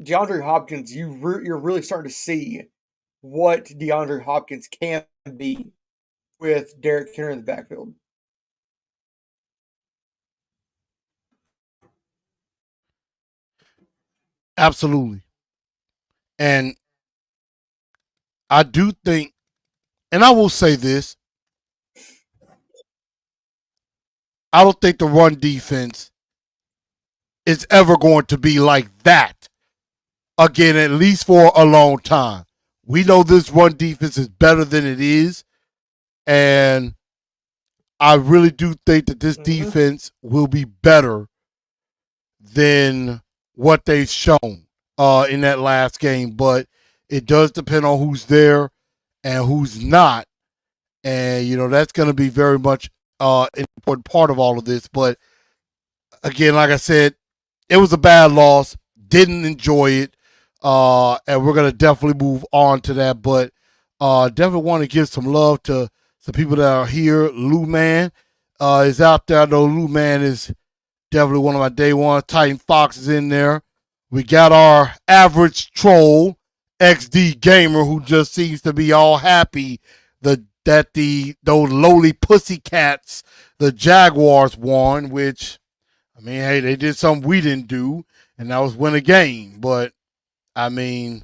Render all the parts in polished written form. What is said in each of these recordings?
DeAndre Hopkins, you're really starting to see what DeAndre Hopkins can be with Derrick Henry in the backfield. Absolutely. And I do think, and I will say this, I don't think the run defense is ever going to be like that again, at least for a long time. We know this run defense is better than it is. And I really do think that this defense will be better than what they've shown in that last game. But it does depend on who's there and who's not. And, that's going to be very much an important part of all of this. But again, like I said, it was a bad loss. Didn't enjoy it. And we're going to definitely move on to that. But definitely want to give some love to some people that are here. Lou Man is out there. I know Lou Man is definitely one of my day one. Titan Fox is in there. We got our average troll, XD Gamer, who just seems to be all happy that those lowly pussycats, the Jaguars, won, which, I mean, hey, they did something we didn't do, and that was win a game. But, I mean,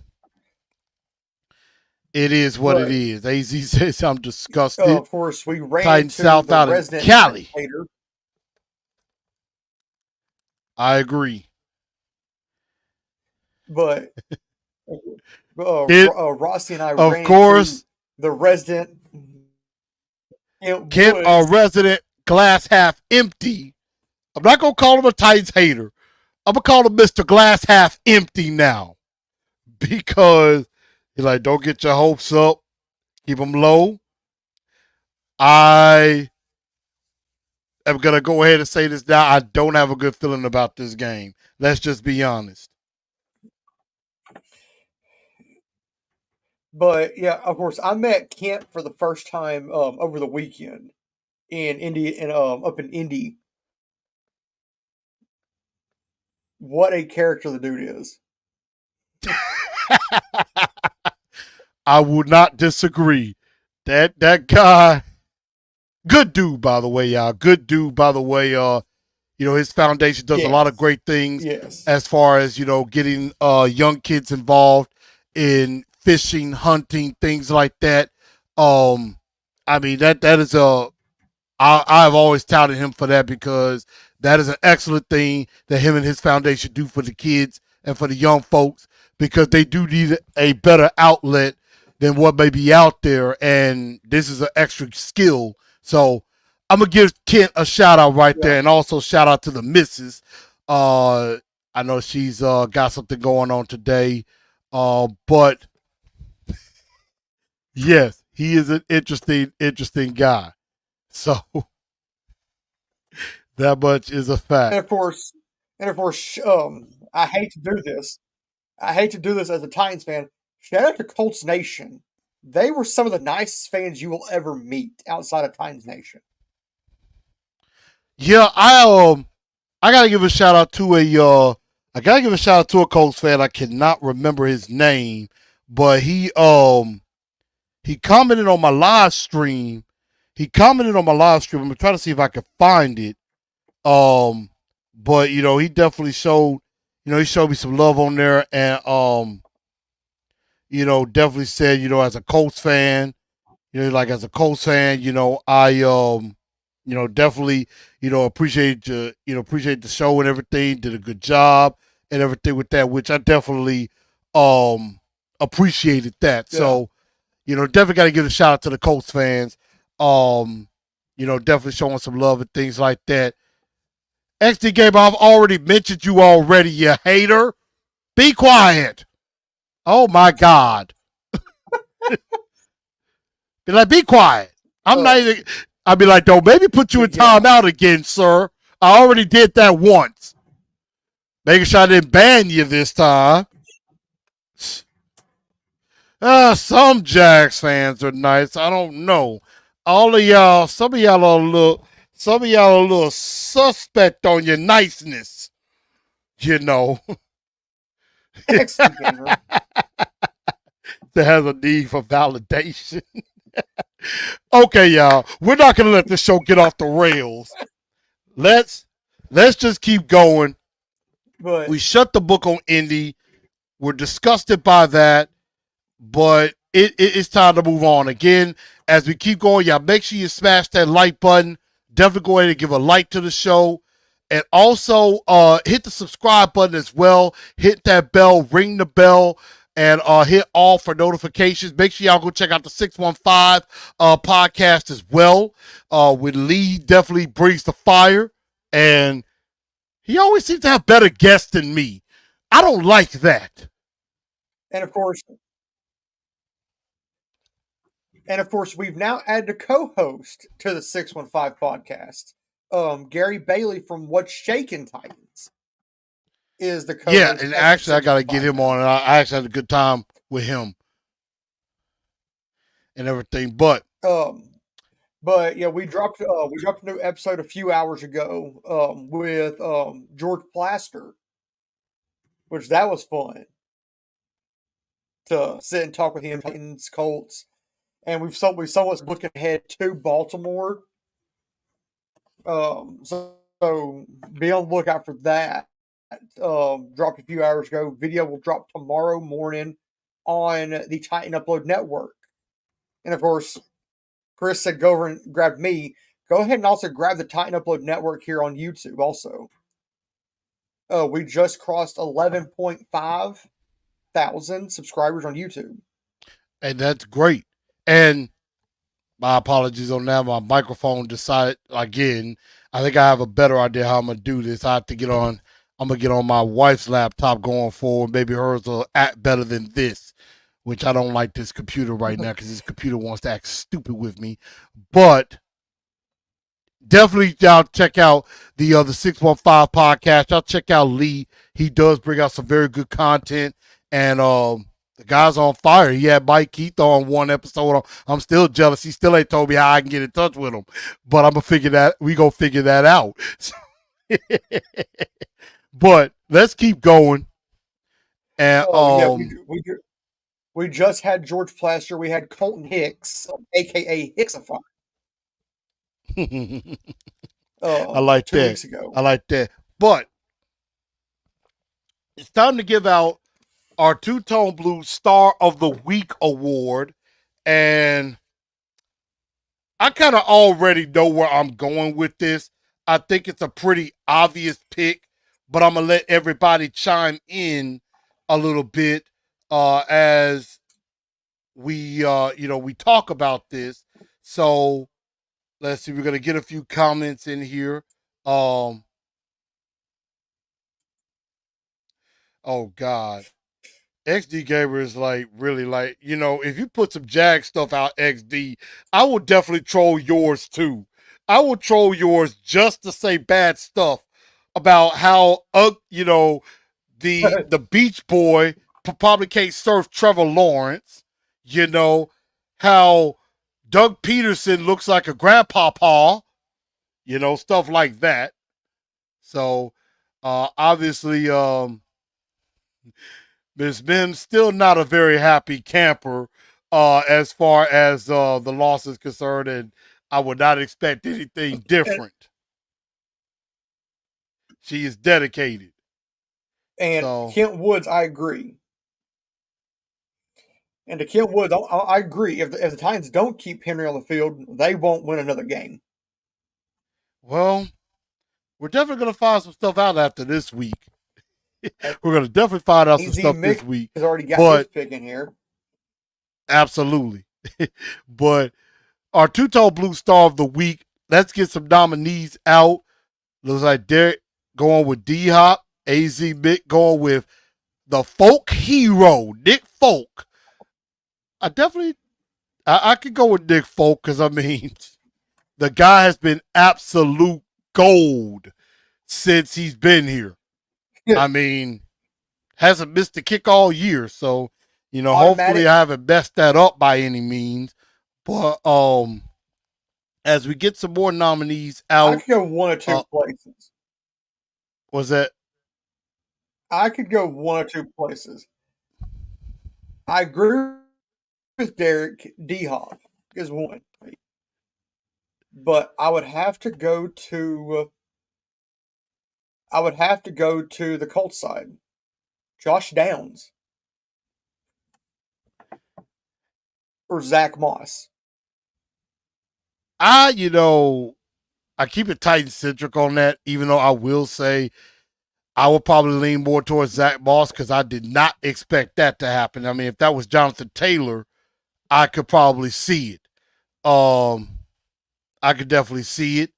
it is what it is. AZ says I'm disgusted. Of course, we ran Titan into South the out of resident Cali. hater. I agree. But Rossi and I of ran course, into the resident Kent, our resident glass half empty. I'm not going to call him a Titans hater. I'm going to call him Mr. Glass half empty now. Because he's like, don't get your hopes up. Keep them low. I am going to go ahead and say this now. I don't have a good feeling about this game. Let's just be honest. But yeah, of course, I met Kent for the first time over the weekend in Indy and up in Indy. What a character the dude is. I would not disagree. That guy, good dude, by the way, y'all. Good dude, by the way. His foundation does a lot of great things as far as, getting young kids involved in fishing, hunting, things like that. I mean, that is I've always touted him for that because that is an excellent thing that him and his foundation do for the kids and for the young folks, because they do need a better outlet than what may be out there. And this is an extra skill. So I'm going to give Kent a shout out right there. And also shout out to the missus. I know she's got something going on today. But yes, he is an interesting guy. So that much is a fact. And of course, I hate to do this. I hate to do this as a Titans fan. Shout out to Colts Nation. They were some of the nicest fans you will ever meet outside of Titans Nation. Yeah, I gotta give a shout out to a Colts fan. I cannot remember his name, but he commented on my live stream. I'm gonna try to see if I can find it. But he definitely showed me some love on there, and definitely said, as a Colts fan, I definitely, appreciate appreciate the show and everything. Did a good job and everything with that, which I definitely appreciated that. Yeah. So, definitely got to give a shout out to the Colts fans. Definitely showing some love and things like that. XD Gamer, I've already mentioned you already, you hater. Be quiet. Oh my God. Be like, be quiet. I'm not even. I'd be like, don't maybe put you in timeout again, sir. I already did that once. Making sure I didn't ban you this time. Some Jags fans are nice. I don't know. All of y'all, some of y'all are a little suspect on your niceness. XD gamer. That has a need for validation. Okay, y'all. We're not gonna let this show get off the rails. Let's just keep going. But We shut the book on Indy. We're disgusted by that, but it's time to move on. Again, as we keep going, y'all make sure you smash that like button. Definitely go ahead and give a like to the show. And also hit the subscribe button as well. Hit that bell, ring the bell, and hit all for notifications. Make sure y'all go check out the 615 podcast as well. With Lee, definitely brings the fire. And he always seems to have better guests than me. I don't like that. and of course, we've now added a co-host to the 615 podcast. Gary Bailey from What's Shaking Titans is the co-host. Yeah, and actually, I got to get him on. And I actually had a good time with him and everything. But yeah, we dropped a new episode a few hours ago with George Plaster, which that was fun to sit and talk with him, Titans, Colts, and we've somewhat looking ahead to Baltimore. So be on the lookout for that. Dropped a few hours ago. Video will drop tomorrow morning on the Titan Upload Network. And of course, Chris said go over and grab me. Go ahead and also grab the Titan Upload Network here on YouTube also. We just crossed 11.5 thousand subscribers on YouTube. And that's great. And my apologies on that. My microphone decided again. I think I have a better idea how I'm gonna do this. I have to get on. I'm gonna get on my wife's laptop going forward. Maybe hers will act better than this, which I don't like this computer right now because this computer wants to act stupid with me. But definitely, y'all check out the 615 podcast. Y'all check out Lee. He does bring out some very good content, and the guy's on fire. He had Mike Keith on one episode. I'm still jealous. He still ain't told me how I can get in touch with him, but we gonna figure that out. But let's keep going. And we just had George Plaster. We had Colton Hicks, aka Hicksify. I like 2 that. weeks ago. I like that. But it's time to give out our Two-Tone Blue Star of the Week award. And I kind of already know where I'm going with this. I think it's a pretty obvious pick, but I'm going to let everybody chime in a little bit as we talk about this. So let's see, we're going to get a few comments in here. Oh God. XD Gamer is like really like, if you put some Jag stuff out, XD, I will definitely troll yours too. I will troll yours just to say bad stuff about how the Beach Boy probably can't surf Trevor Lawrence, how Doug Peterson looks like a grandpapa, stuff like that. So obviously Ms. Mims still not a very happy camper as far as the loss is concerned, and I would not expect anything different. She is dedicated. And Kent Woods, I agree. And to Kent Woods, I agree. If the Titans don't keep Henry on the field, they won't win another game. Well, we're definitely going to find some stuff out after this week. We're going to definitely find out some stuff this week. Has already got his pick in here. Absolutely. But our Two-Tone Blue Star of the Week, let's get some nominees out. Looks like Derek going with D-Hop. AZ Mick going with the folk hero, Nick Folk. I could go with Nick Folk because, the guy has been absolute gold since he's been here. Hasn't missed a kick all year. So, hopefully I haven't messed that up by any means. But as we get some more nominees out. I could go one or two places. Was that? I could go one or two places. I agree with Derek. D-Hop is one, but I would have to go to. I would have to go to the Colts side. Josh Downs or Zach Moss. I keep it Titan centric on that, even though I will say I would probably lean more towards Zach Moss because I did not expect that to happen. I mean, if that was Jonathan Taylor, I could probably see it. I could definitely see it,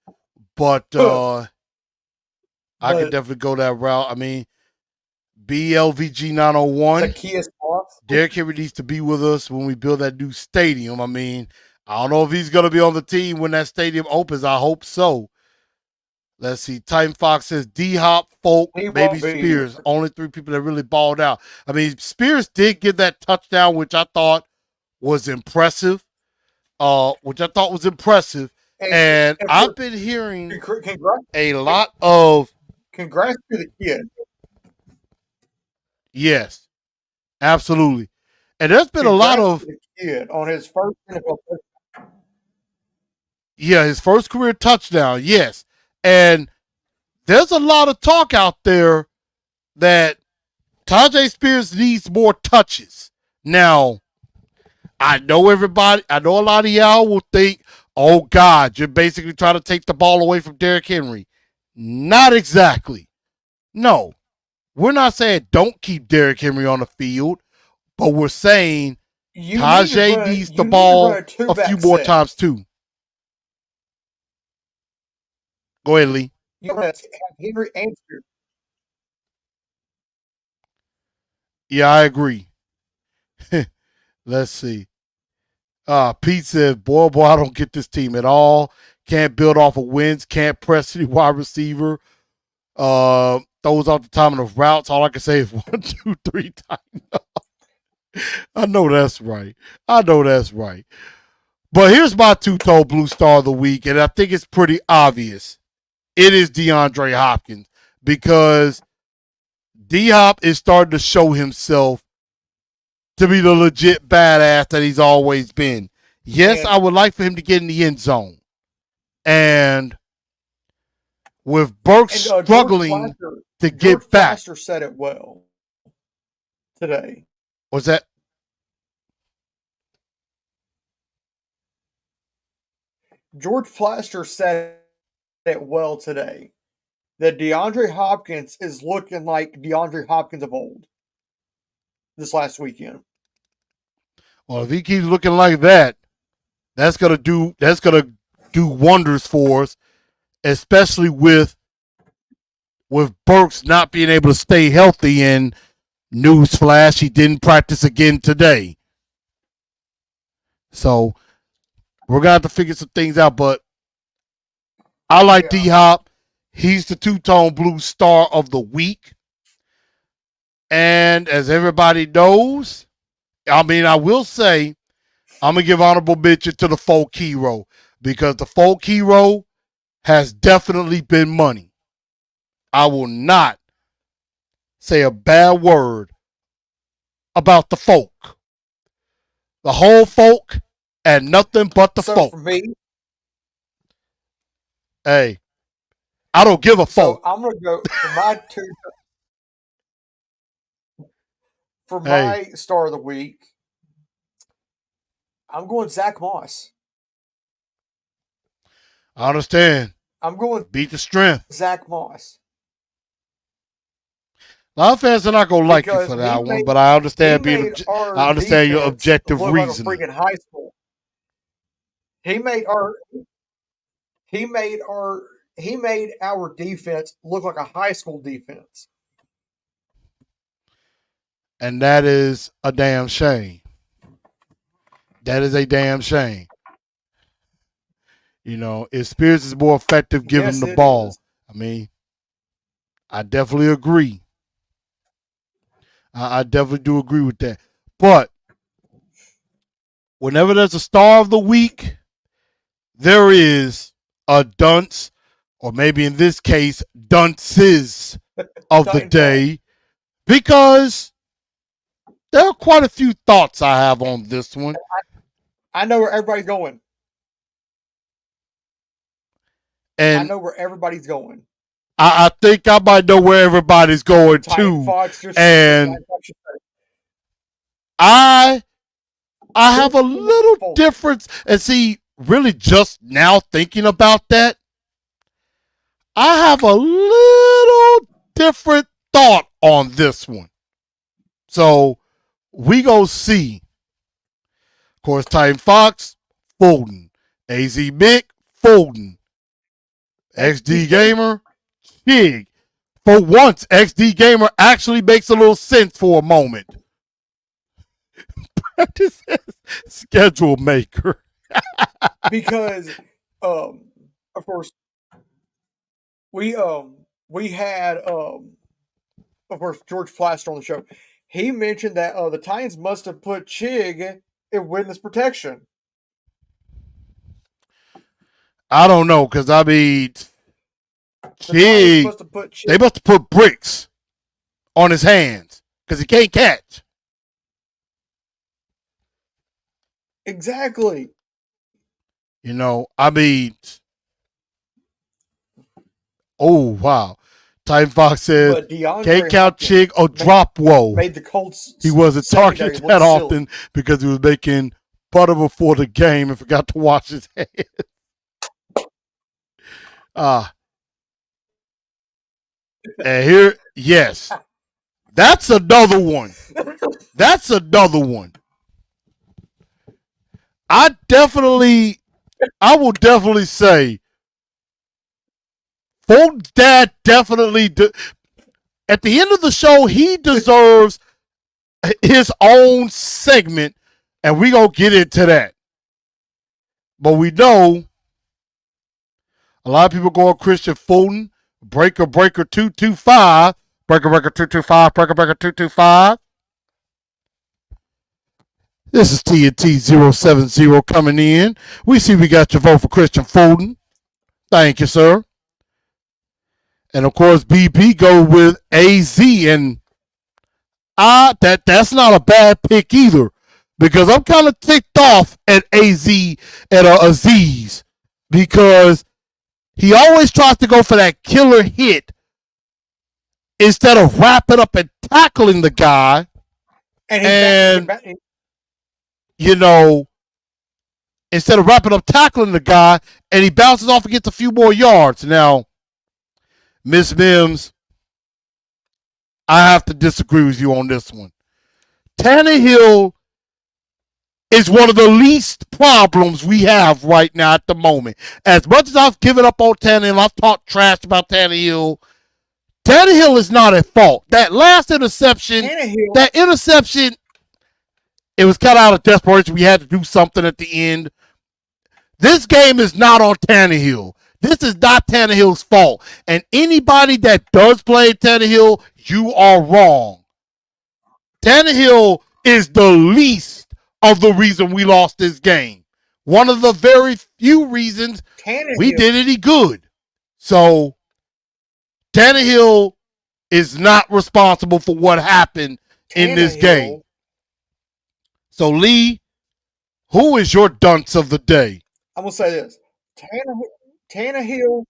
but I could But definitely go that route. I mean, BLVG 901. Zacchaeus Moss. Derrick Henry needs to be with us when we build that new stadium. I mean, I don't know if he's going to be on the team when that stadium opens. I hope so. Let's see. Titan Fox says D-Hop, Folk, He maybe won't be. Spears. Only three people that really balled out. I mean, Spears did get that touchdown, which I thought was impressive. And And I've been hearing congrats, a lot of congrats to the kid. yes, absolutely. And there's been a lot Congrats of to the kid on his first NFL touchdown. his first career touchdown, yes. And there's a lot of talk out there that Tajay Spears needs more touches. Now, I know a lot of y'all will think, oh God, you're basically trying to take the ball away from Derrick Henry. Not exactly. No. We're not saying don't keep Derrick Henry on the field, but we're saying Tajay needs the ball a few more times too. Go ahead, Lee. You have Henry and Spears. Yeah, I agree. Let's see. Pete said, boy, I don't get this team at all. Can't build off of wins. Can't press any wide receiver. Throws off the timing of routes. All I can say is 1, 2, 3 times. I know that's right. But here's my two-tone blue star of the week, and I think it's pretty obvious. It is DeAndre Hopkins because D-Hop is starting to show himself to be the legit badass that he's always been. Yes, I would like for him to get in the end zone. And with Burks struggling to get back. George Plaster said it well today. What's that? George Plaster said it well today. That DeAndre Hopkins is looking like DeAndre Hopkins of old this last weekend. Well, if he keeps looking like that, that's gonna do wonders for us, especially with Burks not being able to stay healthy. And newsflash, he didn't practice again today. So we're gonna have to figure some things out. But I like D-Hop. He's the two-tone blue star of the week. And as everybody knows, I mean, I will say, I'm going to give honorable mention to the folk hero because the folk hero has definitely been money. I will not say a bad word about the folk. The whole folk and nothing but the folk. For me, hey, I don't give a folk. I'm going to go for my two. For my star of the week, I'm going Zach Moss. I understand. I'm going beat the strength. Zach Moss. A lot of fans are not going to like you for that one, but I understand I understand your objective reasoning. Like a freaking high school. He made our defense look like a high school defense. And that is a damn shame. That is a damn shame. You know, if Spears is more effective giving him the ball, I mean, I definitely agree. I definitely do agree with that. But whenever there's a star of the week, there is a dunce, or maybe in this case, dunces of the day. because there are quite a few thoughts I have on this one. I know where everybody's going. I And know where everybody's going. I think I might know where everybody's going Titan too. Fox just And Titan Fox just said I have a Full little difference. And see, really just now thinking about that, I have a little different thought on this one. So we go see. Of course, Titan Fox, Fulton. AZ Mick, Fulton. XD Gamer, Chig. For once, XD Gamer actually makes a little sense for a moment. Practice schedule maker. because of course we had of course George Plaster on the show. He mentioned that the Titans must have put Chig in witness protection. I don't know, because I mean, They Chig, must have put Chig. they must have put bricks on his hands because he can't catch. Exactly. You know, I mean, oh wow. Titan Fox says, But DeAndre can't count Hopkins Chig or drop whoa. made the Colts. He wasn't secondary targeted look that silly. often because he was making butter before the game and forgot to wash his hands. And here, yes, that's another one. That's another one. I will definitely say, Fulton's dad definitely. At the end of the show, he deserves his own segment, and we gonna get into that. But we know a lot of people go on Christian Fulton, Breaker 225, Breaker 225, Breaker 225. This is TNT 070 coming in. We see we got your vote for Christian Fulton. Thank you, sir. And of course, BP go with AZ, and that's not a bad pick either, because I'm kind of ticked off at AZ and Aziz, because he always tries to go for that killer hit instead of wrapping up and tackling the guy. And you know, instead of wrapping up tackling the guy, and he bounces off and gets a few more yards. Now, Miss Mims, I have to disagree with you on this one. Tannehill is one of the least problems we have right now at the moment. As much as I've given up on Tannehill, I've talked trash about Tannehill. Tannehill is not at fault. That last interception, it was cut out of desperation. We had to do something at the end. This game is not on Tannehill. This is not Tannehill's fault. And anybody that does play Tannehill, you are wrong. Tannehill is the least of the reason we lost this game. One of the very few reasons we did any good. So Tannehill is not responsible for what happened in this game. So Lee, who is your dunce of the day? I'm gonna say this: Tannehill.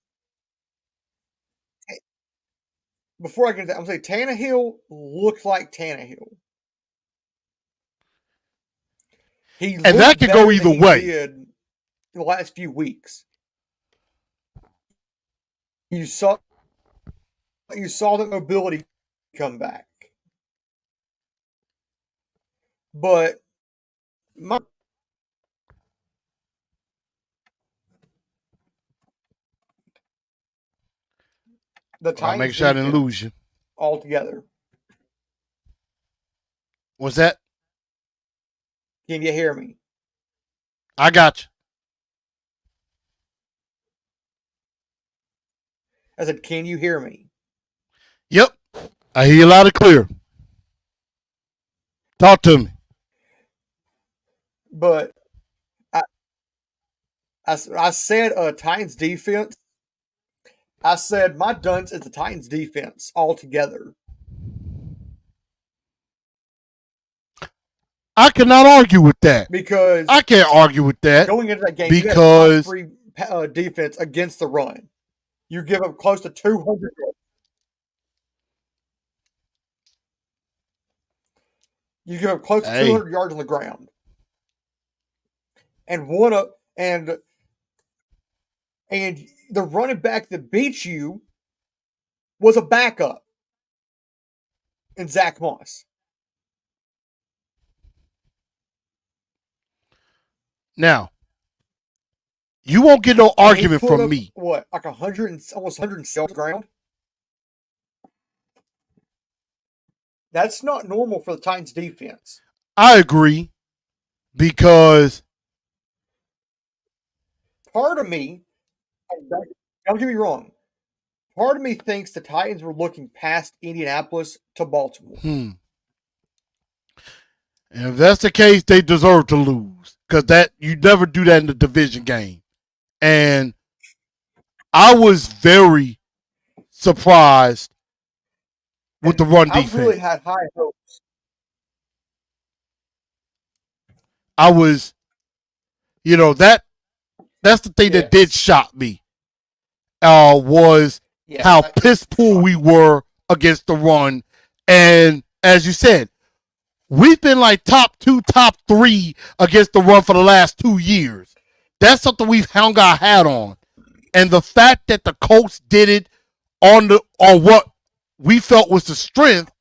Before I get into that, I'm gonna say Tannehill looked like Tannehill. And that could go either way. In the last few weeks, you saw the mobility come back, but the Titans I'll make sure I didn't lose you altogether. What's that? Can you hear me? I got you. I said, can you hear me? Yep. I hear you loud and clear. Talk to me. But I said Titans defense. I said my dunce is the Titans defense altogether. I cannot argue with that. because I can't argue with that going into that game, you had a because top 3 defense against the run. You give up close to 200 yards. You give up close to Hey. 200 yards on the ground, and one up and the running back that beat you was a backup in Zach Moss. now you won't get no And he argument put from up, me. What, like 100 and almost 107 on the ground? That's not normal for the Titans defense. I agree because Part of me, and don't get me wrong, part of me thinks the Titans were looking past Indianapolis to Baltimore. and if that's the case, they deserve to lose because that you never do that in the division game. And I was very surprised with the run I defense. really had high hopes. I was, that's the thing that did Yes. shock me. Was Yes, how that- piss poor we were against the run. And as you said, we've been like top 2, top 3 against the run for the last 2 years. That's something we've hung our hat on. And the fact that the Colts did it on what we felt was the strength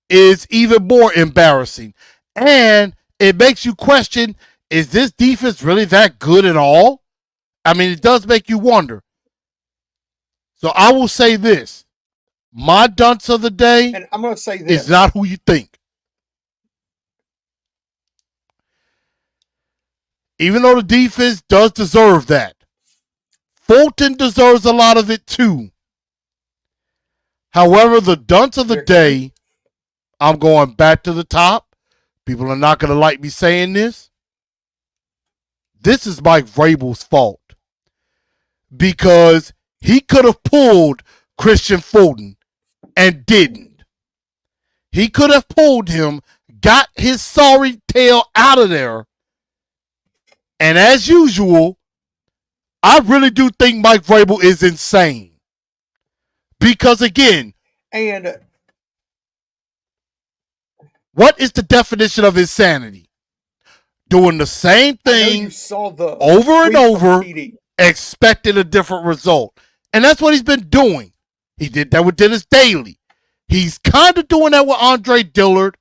is even more embarrassing. And it makes you question, is this defense really that good at all? I mean, it does make you wonder. So I will say this. My dunce of the day And I'm going to say this. is not who you think. Even though the defense does deserve that. Fulton deserves a lot of it too. However, the dunce of the day, I'm going back to the top. People are not going to like me saying this. This is Mike Vrabel's fault. Because he could have pulled Christian Fulton and didn't. He could have pulled him, got his sorry tail out of there. And as usual, I really do think Mike Vrabel is insane. Because again, And what is the definition of insanity? Doing the same I know you thing saw the over and tweet from over, TD. expecting a different result. And that's what he's been doing. He did that with Dennis Daly. He's kind of doing that with Andre Dillard,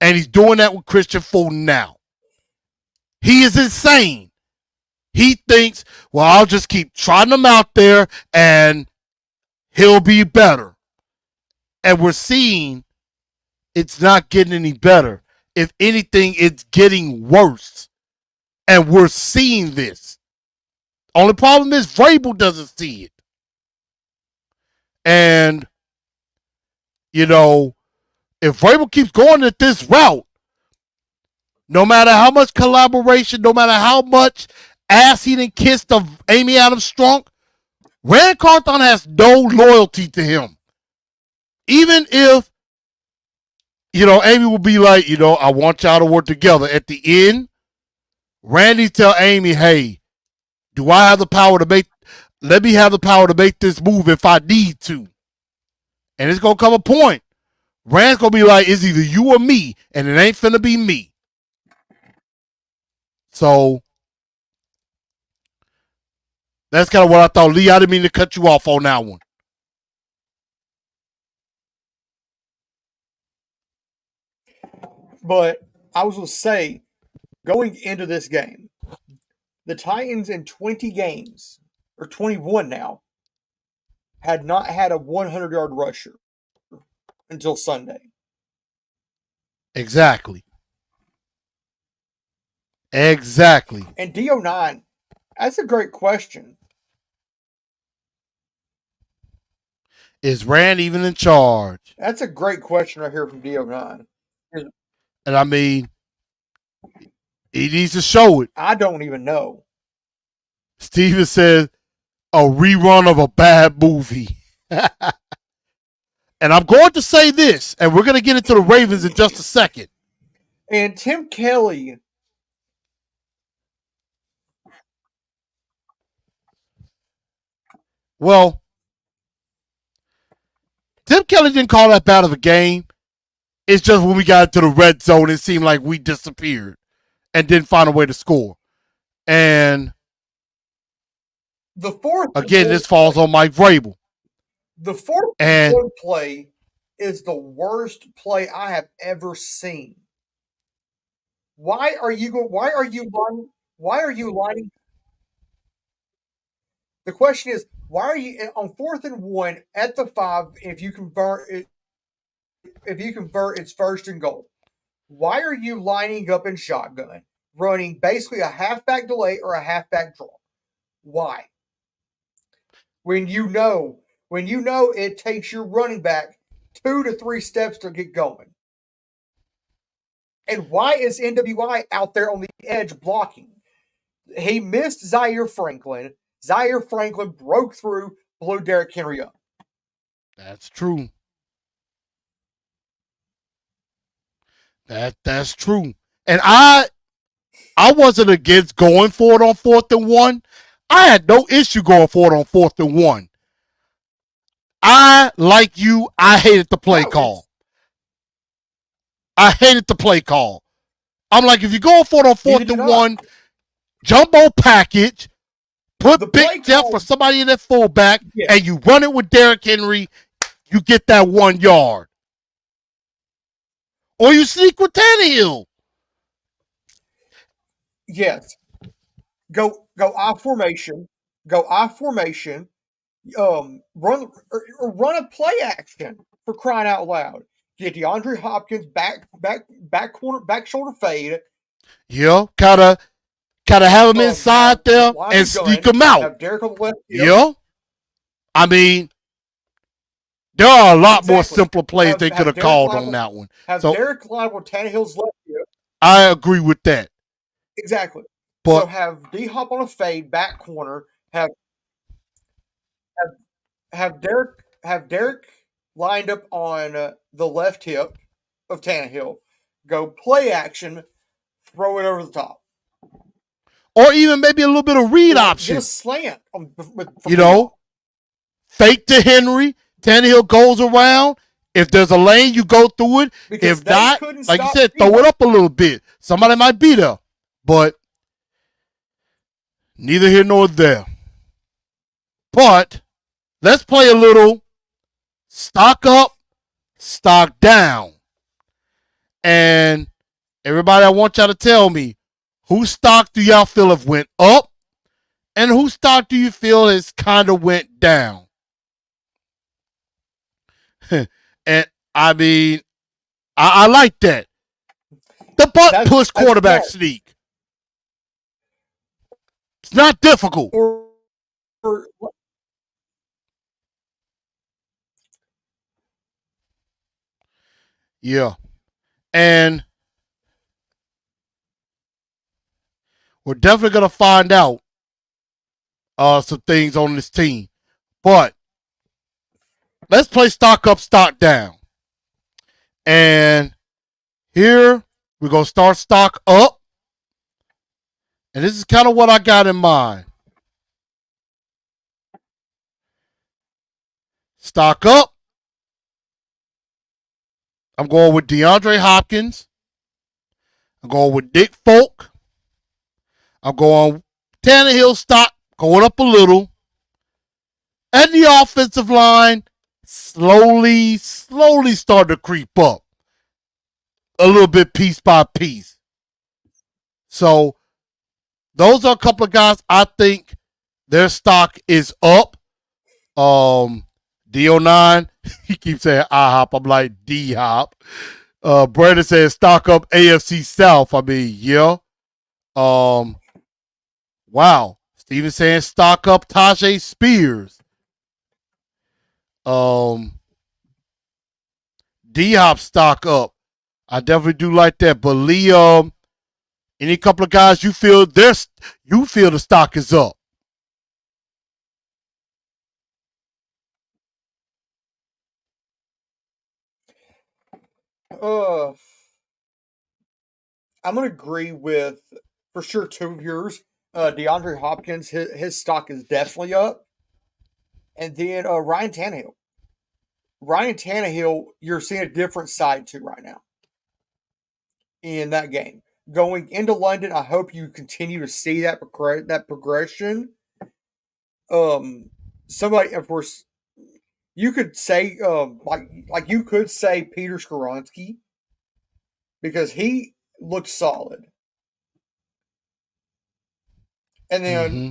and he's doing that with Christian Fulton now. He is insane. He thinks, well, I'll just keep trotting him out there, and he'll be better. And we're seeing it's not getting any better. If anything, it's getting worse. And we're seeing this. Only problem is Vrabel doesn't see it. And, if Vrabel keeps going at this route, no matter how much collaboration, no matter how much ass he done kissed of Amy Adams Strunk, Rand Carthon has no loyalty to him. Even if, Amy will be like, I want y'all to work together. At the end, Randy tell Amy, hey, do I have the power to let me have the power to make this move if I need to. And it's going to come a point. Rand's going to be like, it's either you or me, and it ain't finna be me. So, that's kind of what I thought. Lee, I didn't mean to cut you off on that one. But I was going to say, going into this game, the Titans in 20 games, or 21 now, had not had a 100-yard rusher until Sunday. Exactly. And DO9, that's a great question. Is Rand even in charge? That's a great question right here from DO9. And I mean, he needs to show it. I don't even know. Steven says, a rerun of a bad movie. And I'm going to say this, and we're going to get into the Ravens in just a second. And Tim Kelly, Well, Tim Kelly didn't call that bad of a game. It's just when we got into the red zone, it seemed like we disappeared and didn't find a way to score. And the fourth and again, one this falls play, on Mike Vrabel. the fourth and And one play is the worst play I have ever seen. Why are you going? Why are you lining? Why are you lining? The question is, why are you on fourth and one at the 5? If you convert, it's first and goal. Why are you lining up in shotgun, running basically a halfback delay or a halfback draw? Why? When you know it takes your running back 2 to 3 steps to get going. And why is NWI out there on the edge blocking? He missed Zaire Franklin. Zaire Franklin broke through, blew Derrick Henry up. that's true. That's true. And I wasn't against going for it on fourth and one. I had no issue going for it on fourth and one. Like you, I hated the play No, call. I hated the play call. I'm like, if you're going for it on fourth and one, jumbo package, put Big Jeff or somebody in that fullback, and you run it with Derrick Henry, you get that 1 yard. Or you sneak with Tannehill. Yes. Go I formation. Go I formation. Run or run a play action for crying out loud. Get DeAndre Hopkins back corner back shoulder fade. Yeah, kind of have him inside there and sneak him out. Have Derek on the left. Yeah. I mean, there are a lot more simpler plays they could have called on that one. Have Derek line on Tannehill's left hip. I agree with that. Exactly. But so have D Hop on a fade back corner. Have Derek lined up on the left hip of Tannehill. Go play action, throw it over the top. Or even maybe a little bit of read option. Get a slant. Fake to Henry. Tannehill goes around. If there's a lane, you go through it. Because if not, like you said, throw it up a little bit. Somebody might be there. But neither here nor there. But let's play a little stock up, stock down. And everybody, I want y'all to tell me, whose stock do y'all feel have went up? And whose stock do you feel has kind of went down? And I mean, I like that. The butt push quarterback sneak. It's not difficult. Yeah. And we're definitely going to find out some things on this team. But let's play stock up, stock down. And here we're going to start stock up. And this is kind of what I got in mind. Stock up. I'm going with DeAndre Hopkins. I'm going with Nick Folk. I'm going Tannehill stock going up a little. And the offensive line slowly start to creep up. A little bit piece by piece. So those are a couple of guys I think their stock is up. D09, he keeps saying IHOP. I'm like D-Hop. Brandon says stock up AFC South. I mean, yeah. Wow. Steven saying stock up Tajay Spears. D-Hop stock up. I definitely do like that. But Lee, any couple of guys you feel the stock is up? I'm gonna agree with for sure two of yours. DeAndre Hopkins, his stock is definitely up, and then Ryan Tannehill. Ryan Tannehill, you're seeing a different side to right now in that game. Going into London, I hope you continue to see that progression. Somebody, of course, you could say like you could say Peter Skoronski because he looked solid, and then Mm-hmm.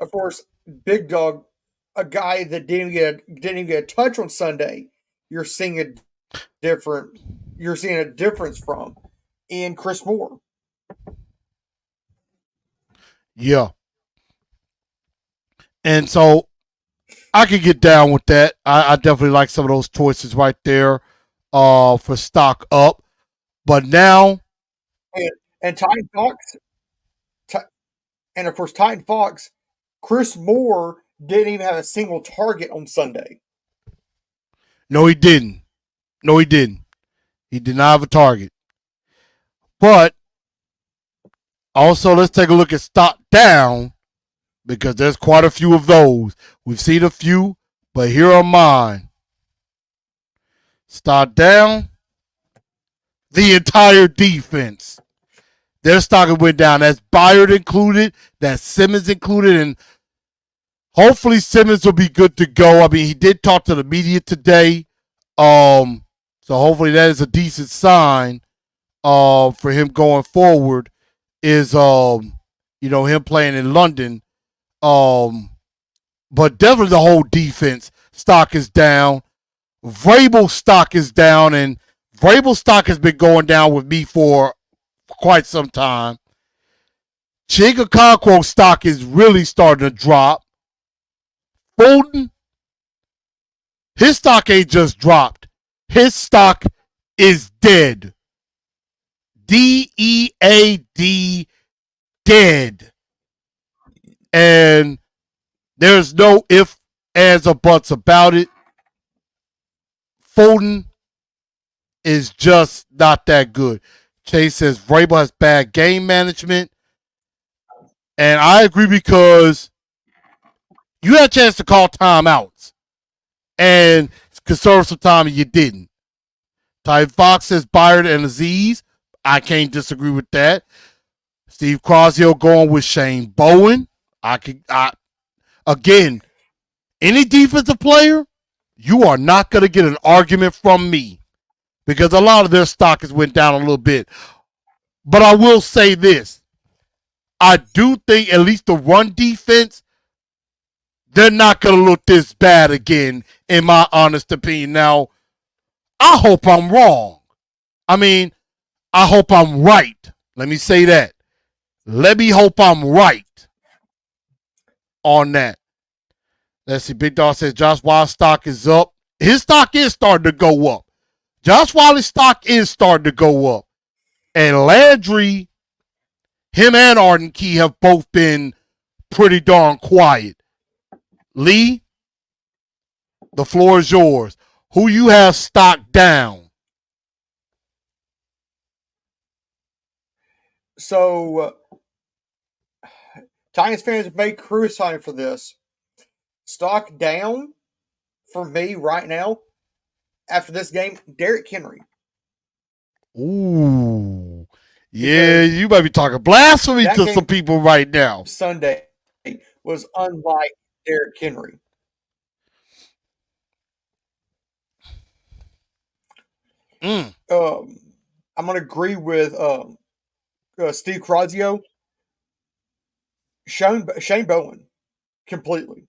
of course Big Dog, a guy that didn't even get a touch on Sunday. You're seeing a different. You're seeing a difference from in Chris Moore. Yeah. And so I could get down with that. I definitely like some of those choices right there for stock up. But now, And Titan Fox, and of course Titan Fox, Chris Moore didn't even have a single target on Sunday. no, he didn't. No, he didn't. He did not have a target. But also, let's take a look at stock down because there's quite a few of those. We've seen a few, but here are mine. Stock down, the entire defense. Their stock went down. That's Byard included, that's Simmons included, and hopefully Simmons will be good to go. I mean, he did talk to the media today, so hopefully that is a decent sign for him going forward. Is him playing in London, but definitely the whole defense stock is down. Vrabel stock is down, and Vrabel stock has been going down with me for quite some time. Chig stock is really starting to drop. Fulton, his stock ain't just dropped. His stock is dead. DEAD, dead. And there's no ifs, ands, or buts about it. Fulton is just not that good. Chase says Vrabel has bad game management. And I agree because you had a chance to call timeouts and conserve some time and you didn't. Ty Fox says Byard and Aziz. I can't disagree with that. Steve Crosio going with Shane Bowen. Again, any defensive player, you are not going to get an argument from me because a lot of their stock has went down a little bit. But I will say this. I do think at least the run defense, they're not going to look this bad again, in my honest opinion. Now, I hope I'm wrong. I mean, I hope I'm right. Let me say that. Let me hope I'm right on that. Let's see. Big Dog says Josh Wilder's stock is up. His stock is starting to go up. Josh Wilder's stock is starting to go up. And Landry, him and Arden Key have both been pretty darn quiet. Lee, the floor is yours. Who you have stock down? So Titans fans may crucify for this. Stock down for me right now after this game, Derrick Henry. Ooh. Yeah, you might be talking blasphemy to some people right now. Sunday was unlike Derrick Henry. I'm going to agree with Steve Crosio. Shane Bowen, completely.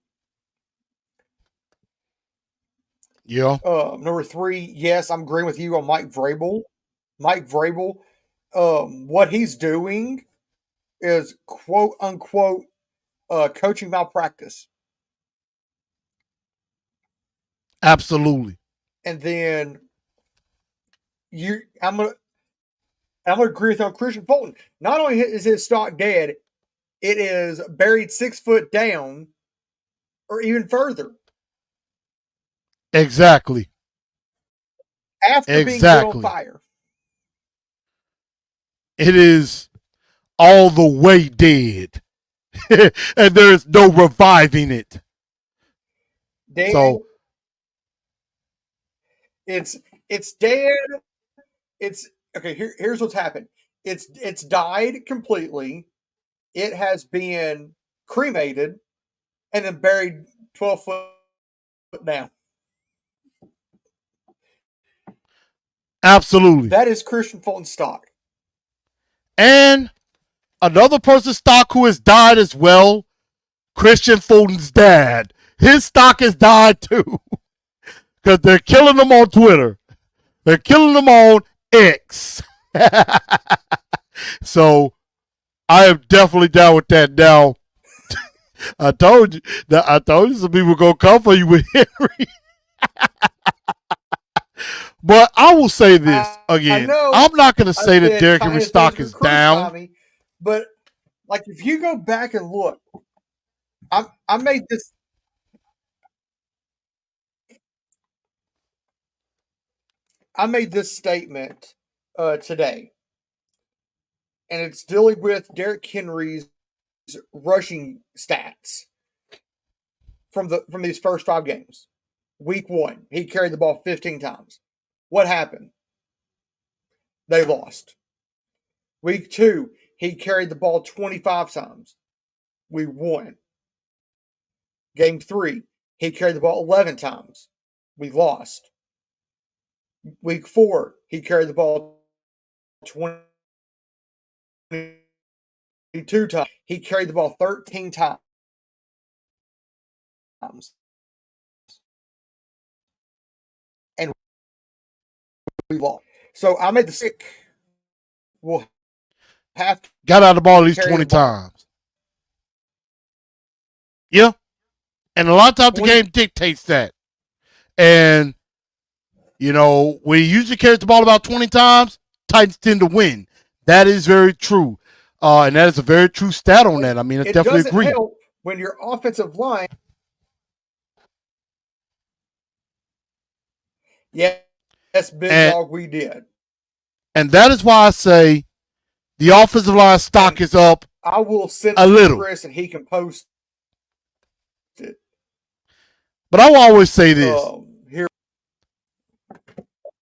Yeah. Number 3, yes, I'm agreeing with you on Mike Vrabel. Mike Vrabel, what he's doing is quote unquote coaching malpractice. Absolutely. And then I'm gonna agree with Christian Fulton. Not only is his stock dead, it is buried 6 foot down, or even further. Exactly. After being lit on fire. it is all the way dead. And there's no reviving it. Dead. So it's dead. It's okay. Here's what's happened. It's died completely. It has been cremated and then buried 12 foot down. absolutely. That is Christian Fulton stock. And another person's stock who has died as well, Christian Fulton's dad. His stock has died too. Because they're killing him on Twitter. They're killing him on X. So I am definitely down with that now. I told you some people were gonna come for you with Henry. But I will say this again. I'm not gonna say that Derrick Henry's stock is down. Me, but like if you go back and look, I made this. I made this statement today, and it's dealing with Derrick Henry's rushing stats from these first 5 games. Week 1, he carried the ball 15 times. What happened? They lost. Week 2, he carried the ball 25 times. We won. Game 3, he carried the ball 11 times. We lost. Week 4, he carried the ball 22 times. He carried the ball 13 times. And we lost. So I made the sick. We'll have to got out of the ball at least 20 times. Yeah. And a lot of times the game dictates that. And, you know, when he usually carries the ball about 20 times, Titans tend to win. That is very true. And that is a very true stat on that. I mean, I definitely agree. It doesn't help when your offensive line. Yes, big dog, we did. And that is why I say the offensive line stock is up. I will send a little. Chris and he can post it. But I will always say this.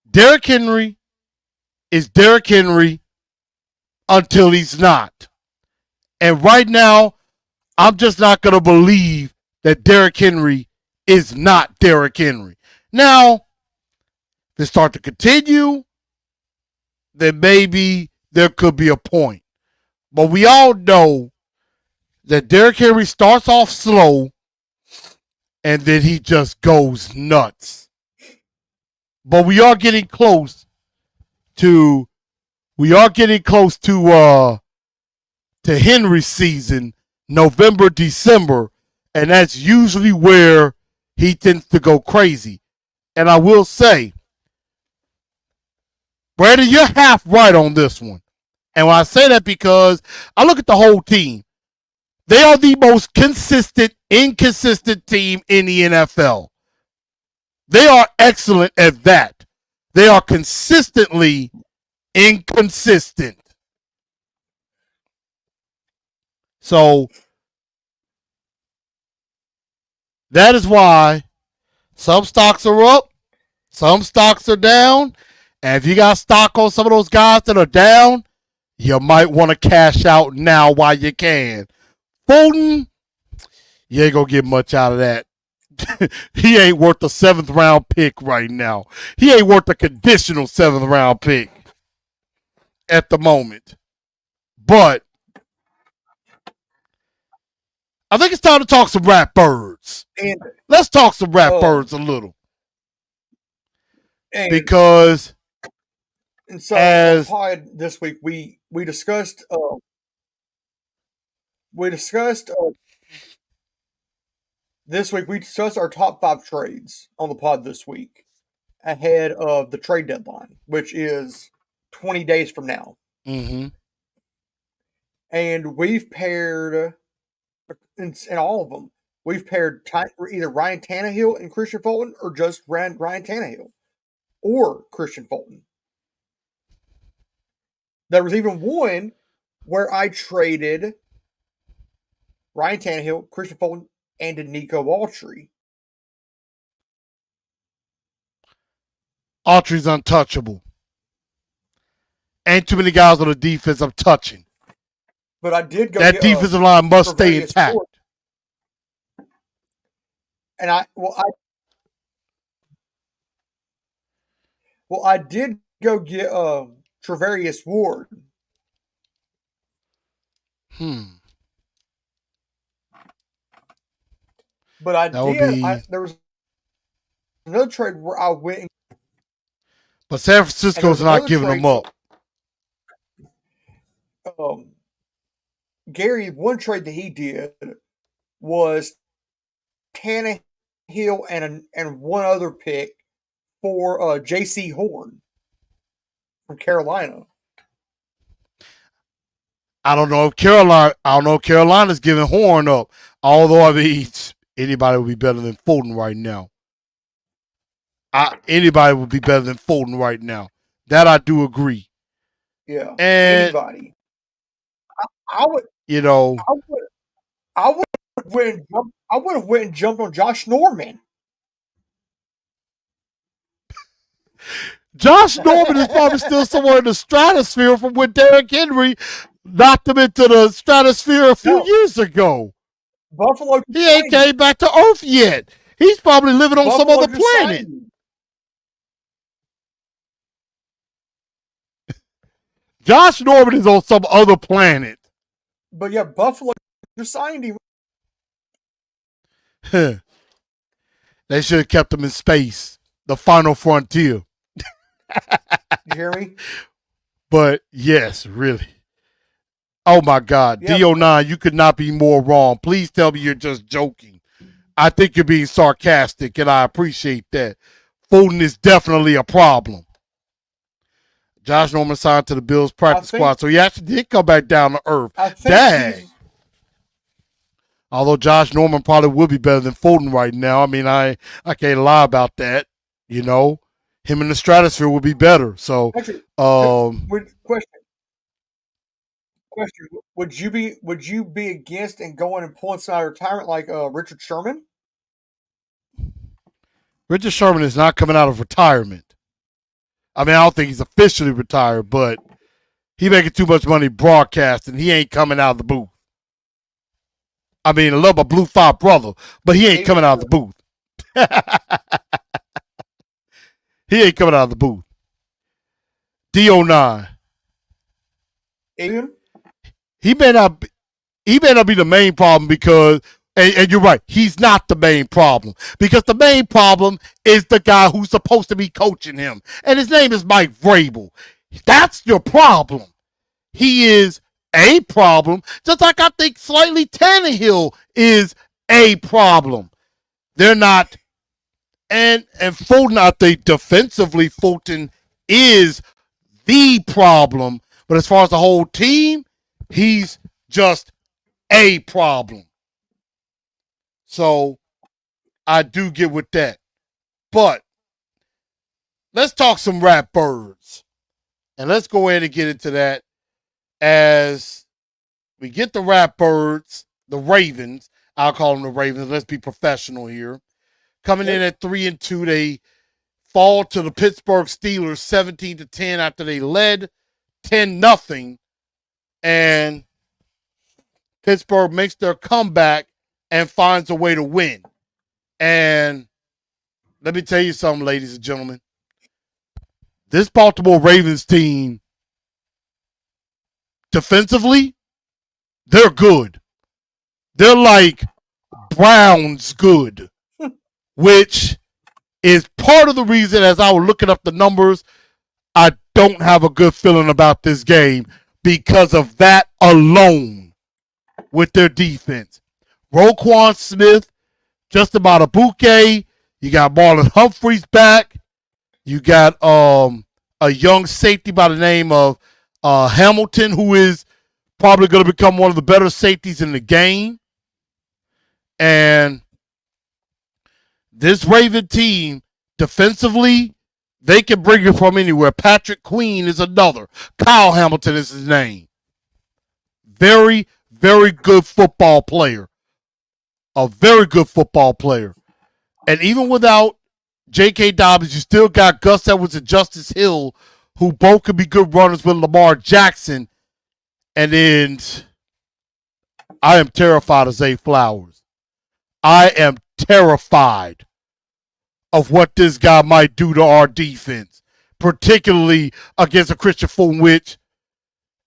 Derrick Henry is Derrick Henry until he's not. And right now, I'm just not going to believe that Derrick Henry is not Derrick Henry. Now, if they start to continue, then maybe there could be a point. But we all know that Derrick Henry starts off slow and then he just goes nuts. But we are getting close to Henry's season, November, December, and that's usually where he tends to go crazy. And I will say, Brandon, you're half right on this one. And when I say that because I look at the whole team. They are the most consistent, inconsistent team in the NFL. They are excellent at that. They are consistently inconsistent. So that is why some stocks are up, some stocks are down. And if you got stock on some of those guys that are down, you might want to cash out now while you can. Fulton, you ain't going to get much out of that. He ain't worth a 7th round pick right now. He ain't worth a conditional 7th round pick at the moment. But I think it's time to talk some rap birds. Let's talk some rap birds a little. Because and so as pod this week we discussed this week we discussed our top 5 trades on the pod this week ahead of the trade deadline, which is 20 days from now. Mm-hmm. And we've paired in all of them. We've paired either Ryan Tannehill and Christian Fulton, or just Ryan Tannehill or Christian Fulton. There was even one where I traded Ryan Tannehill, Christian Fulton, and Nico Autry. Autry's untouchable. Ain't too many guys on the defense I'm touching. But I did go that get defensive line must stay intact. Ford. And I did go get Travarius Ward. But there was another trade where I went. But San Francisco's not giving them up. Gary, one trade that he did was Tannehill and one other pick for J.C. Horn from Carolina. I don't know if Carolina's giving Horn up. Although, I mean, anybody would be better than Fulton right now. Anybody would be better than Fulton right now. That I do agree. Yeah. And anybody. I would have went and jumped on Josh Norman. Josh Norman is probably still somewhere in the stratosphere from when Derrick Henry knocked him into the stratosphere a few years ago. Buffalo. He ain't came back to Earth yet. He's probably living on some other planet. Josh Norman is on some other planet. But yeah, Buffalo just signed him. They should have kept him in space. The final frontier. You hear me? But yes, really. Oh my God. Yep. D09, you could not be more wrong. Please tell me you're just joking. I think you're being sarcastic, and I appreciate that. Fulton is definitely a problem. Josh Norman signed to the Bills practice squad, so he actually did come back down to earth. Dang. Although Josh Norman probably would be better than Fulton right now. I mean, I can't lie about that. You know, him in the stratosphere would be better. So, question: Would you be against and going and pulling some out of retirement like Richard Sherman? Richard Sherman is not coming out of retirement. I mean, I don't think he's officially retired, but he making too much money broadcasting. He ain't coming out of the booth. I mean, I love my Blue 5 brother, but he ain't coming out of the booth. He ain't coming out of the booth. D09. Adrian? He may not be the main problem because, and you're right, he's not the main problem. Because the main problem is the guy who's supposed to be coaching him. And his name is Mike Vrabel. That's your problem. He is a problem, just like I think slightly Tannehill is a problem. They're not, and Fulton, I think defensively, Fulton is the problem. But as far as the whole team, he's just a problem. So I do get with that. But let's talk some rap birds. And let's go ahead and get into that as we get the rap birds, the Ravens. I'll call them the Ravens. Let's be professional here. Coming in at 3-2, they fall to the Pittsburgh Steelers 17-10 after they led 10-0. And Pittsburgh makes their comeback and finds a way to win. And let me tell you something, ladies and gentlemen. This Baltimore Ravens team, defensively, they're good. They're like Browns good, which is part of the reason, as I was looking up the numbers, I don't have a good feeling about this game because of that alone with their defense. Roquan Smith, just about a bouquet. You got Marlon Humphreys back. You got a young safety by the name of Hamilton, who is probably going to become one of the better safeties in the game. And this Raven team, defensively, They can bring you from anywhere. Patrick Queen is another. Kyle Hamilton is his name. Very, very good football player. A very good football player. And even without J.K. Dobbins, you still got Gus Edwards and Justice Hill, who both could be good runners with Lamar Jackson. And then I am terrified of Zay Flowers. I am terrified of what this guy might do to our defense, particularly against a Christian Fulton, which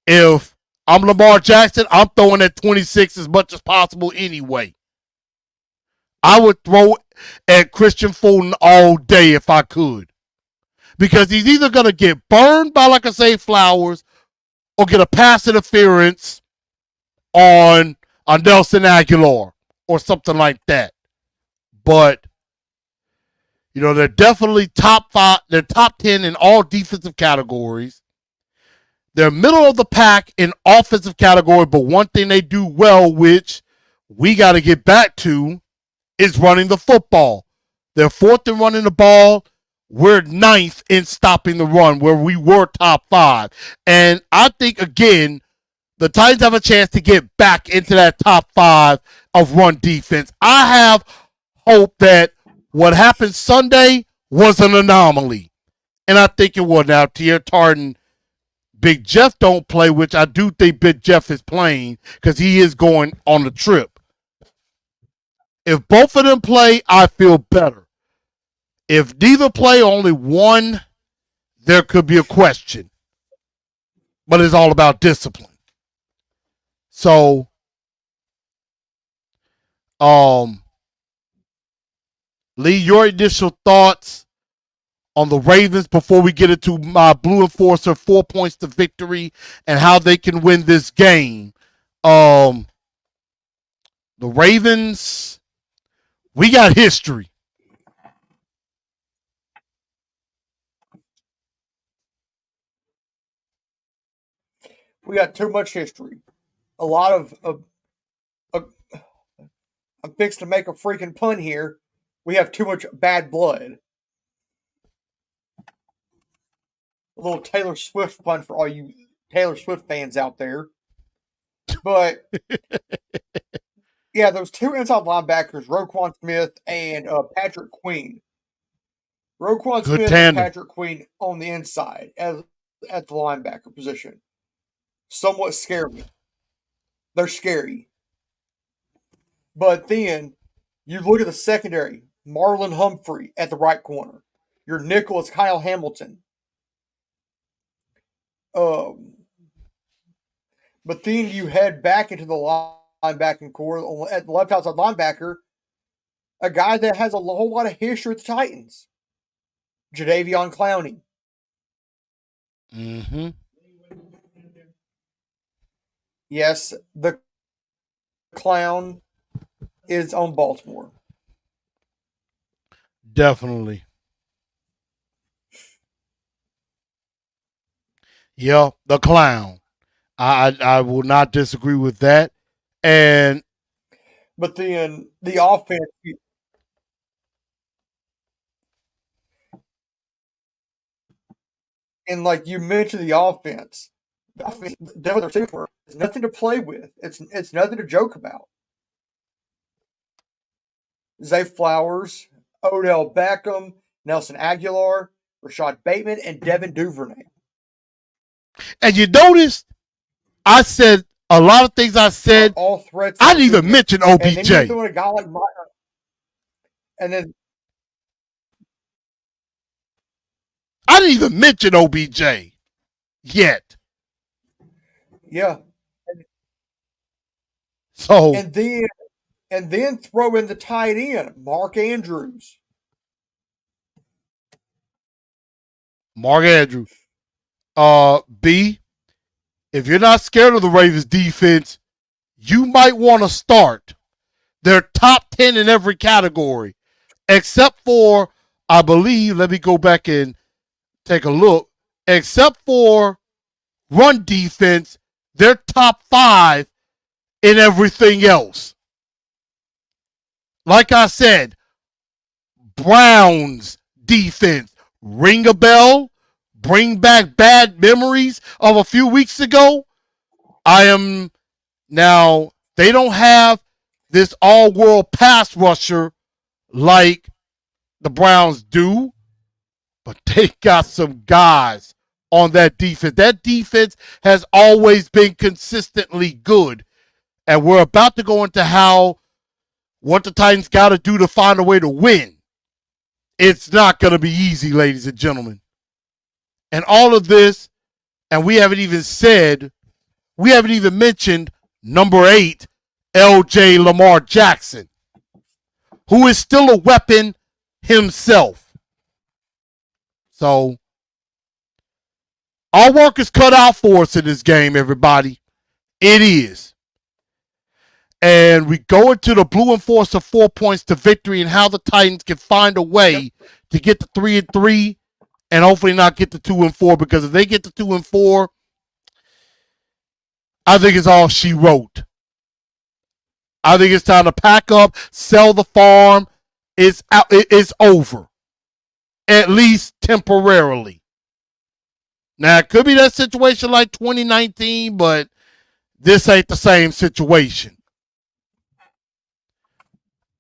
if I'm Lamar Jackson, I'm throwing at 26 as much as possible anyway. I would throw at Christian Fulton all day if I could. Because he's either going to get burned by, like I say, Flowers, or get a pass interference on Nelson Aguilar or something like that. But, you know, they're definitely top 5. They're top 10 in all defensive categories. They're middle of the pack in offensive category, but one thing they do well, which we got to get back to, is running the football. They're 4th in running the ball. We're 9th in stopping the run, where we were top 5. And I think, again, the Titans have a chance to get back into that top 5 of run defense. I have hope that what happened Sunday was an anomaly. And I think it will. Now, Teair Tart, Big Jeff don't play, which I do think Big Jeff is playing because he is going on the trip. If both of them play, I feel better. If neither play, only one, there could be a question. But it's all about discipline. So, Lee, your initial thoughts on the Ravens before we get into my Blue Enforcer 4 points to victory and how they can win this game. The Ravens, we got history. We got too much history. A lot of I'm fixed to make a freaking pun here. We have too much bad blood. A little Taylor Swift pun for all you Taylor Swift fans out there. But yeah, those two inside linebackers, Roquan Smith and Patrick Queen. Roquan Good Smith tandem. and Patrick Queen on the inside as at the linebacker position. Somewhat scary. They're scary. But then you look at the secondary, Marlon Humphrey at the right corner. Your nickel is Kyle Hamilton. But then you head back into the linebacking core at the left outside linebacker, a guy that has a whole lot of history with the Titans, Jadeveon Clowney. Mm-hmm. Yes, the clown is on Baltimore. Definitely. Yeah, the clown. I will not disagree with that. And But then the offense, and like you mentioned, the offense there's nothing to play with. It's nothing to joke about. Zay Flowers, Odell Beckham, Nelson Aguilar, Rashad Bateman, and Devin Duvernay. you noticed I said a lot of things I said. All threats. I didn't even mention And then OBJ. you're throwing a guy like Meyer. And then I didn't even mention OBJ yet. yeah. So And then throw in the tight end, Mark Andrews. Mark Andrews. B, if you're not scared of the Ravens defense, you might want to start. They're top 10 in every category, except for, I believe, let me go back and take a look, except for run defense, they're top 5 in everything else. Like I said, Browns defense, ring a bell, bring back bad memories of a few weeks ago? Now, they don't have this all-world pass rusher like the Browns do, but they got some guys on that defense. That defense has always been consistently good. And we're about to go into what the Titans got to do to find a way to win. It's not going to be easy, ladies and gentlemen. And all of this, and we haven't even mentioned number 8, L.J. Lamar Jackson, who is still a weapon himself. So, our work is cut out for us in this game, everybody. It is. And we go into the blue enforcer 4 points to victory and how the Titans can find a way to get to 3-3 and hopefully not get to 2-4, because if they get to 2-4, I think it's all she wrote. I think it's time to pack up, sell the farm. It's over. At least temporarily. Now, it could be that situation like 2019, but this ain't the same situation.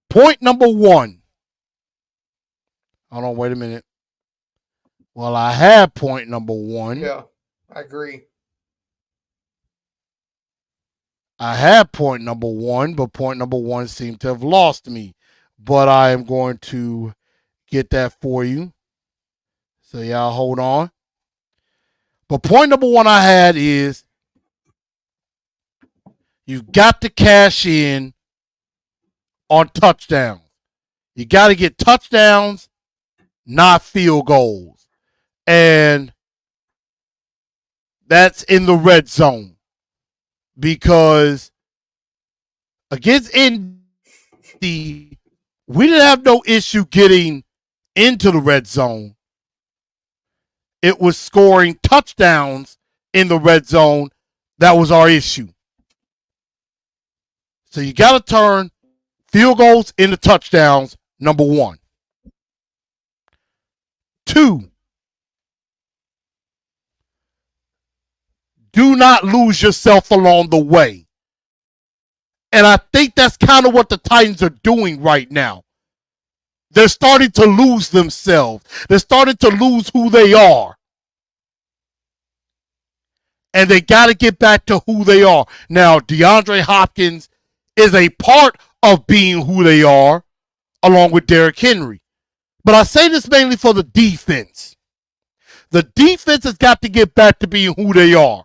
Point number 1. Hold on, wait a minute. Well, I had point number 1. Yeah, I agree. I had point number 1, but point number 1 seemed to have lost me. But I am going to get that for you. So y'all hold on. But point number 1 I had is you've got to cash in on touchdowns. You got to get touchdowns, not field goals. And that's in the red zone. Because against Indy, we didn't have no issue getting into the red zone. It was scoring touchdowns in the red zone that was our issue. So you got to turn field goals into touchdowns, number 1. 2, do not lose yourself along the way. And I think that's kind of what the Titans are doing right now. They're starting to lose themselves. They're starting to lose who they are. And they got to get back to who they are. Now, DeAndre Hopkins is a part of being who they are, along with Derrick Henry. But I say this mainly for the defense. The defense has got to get back to being who they are.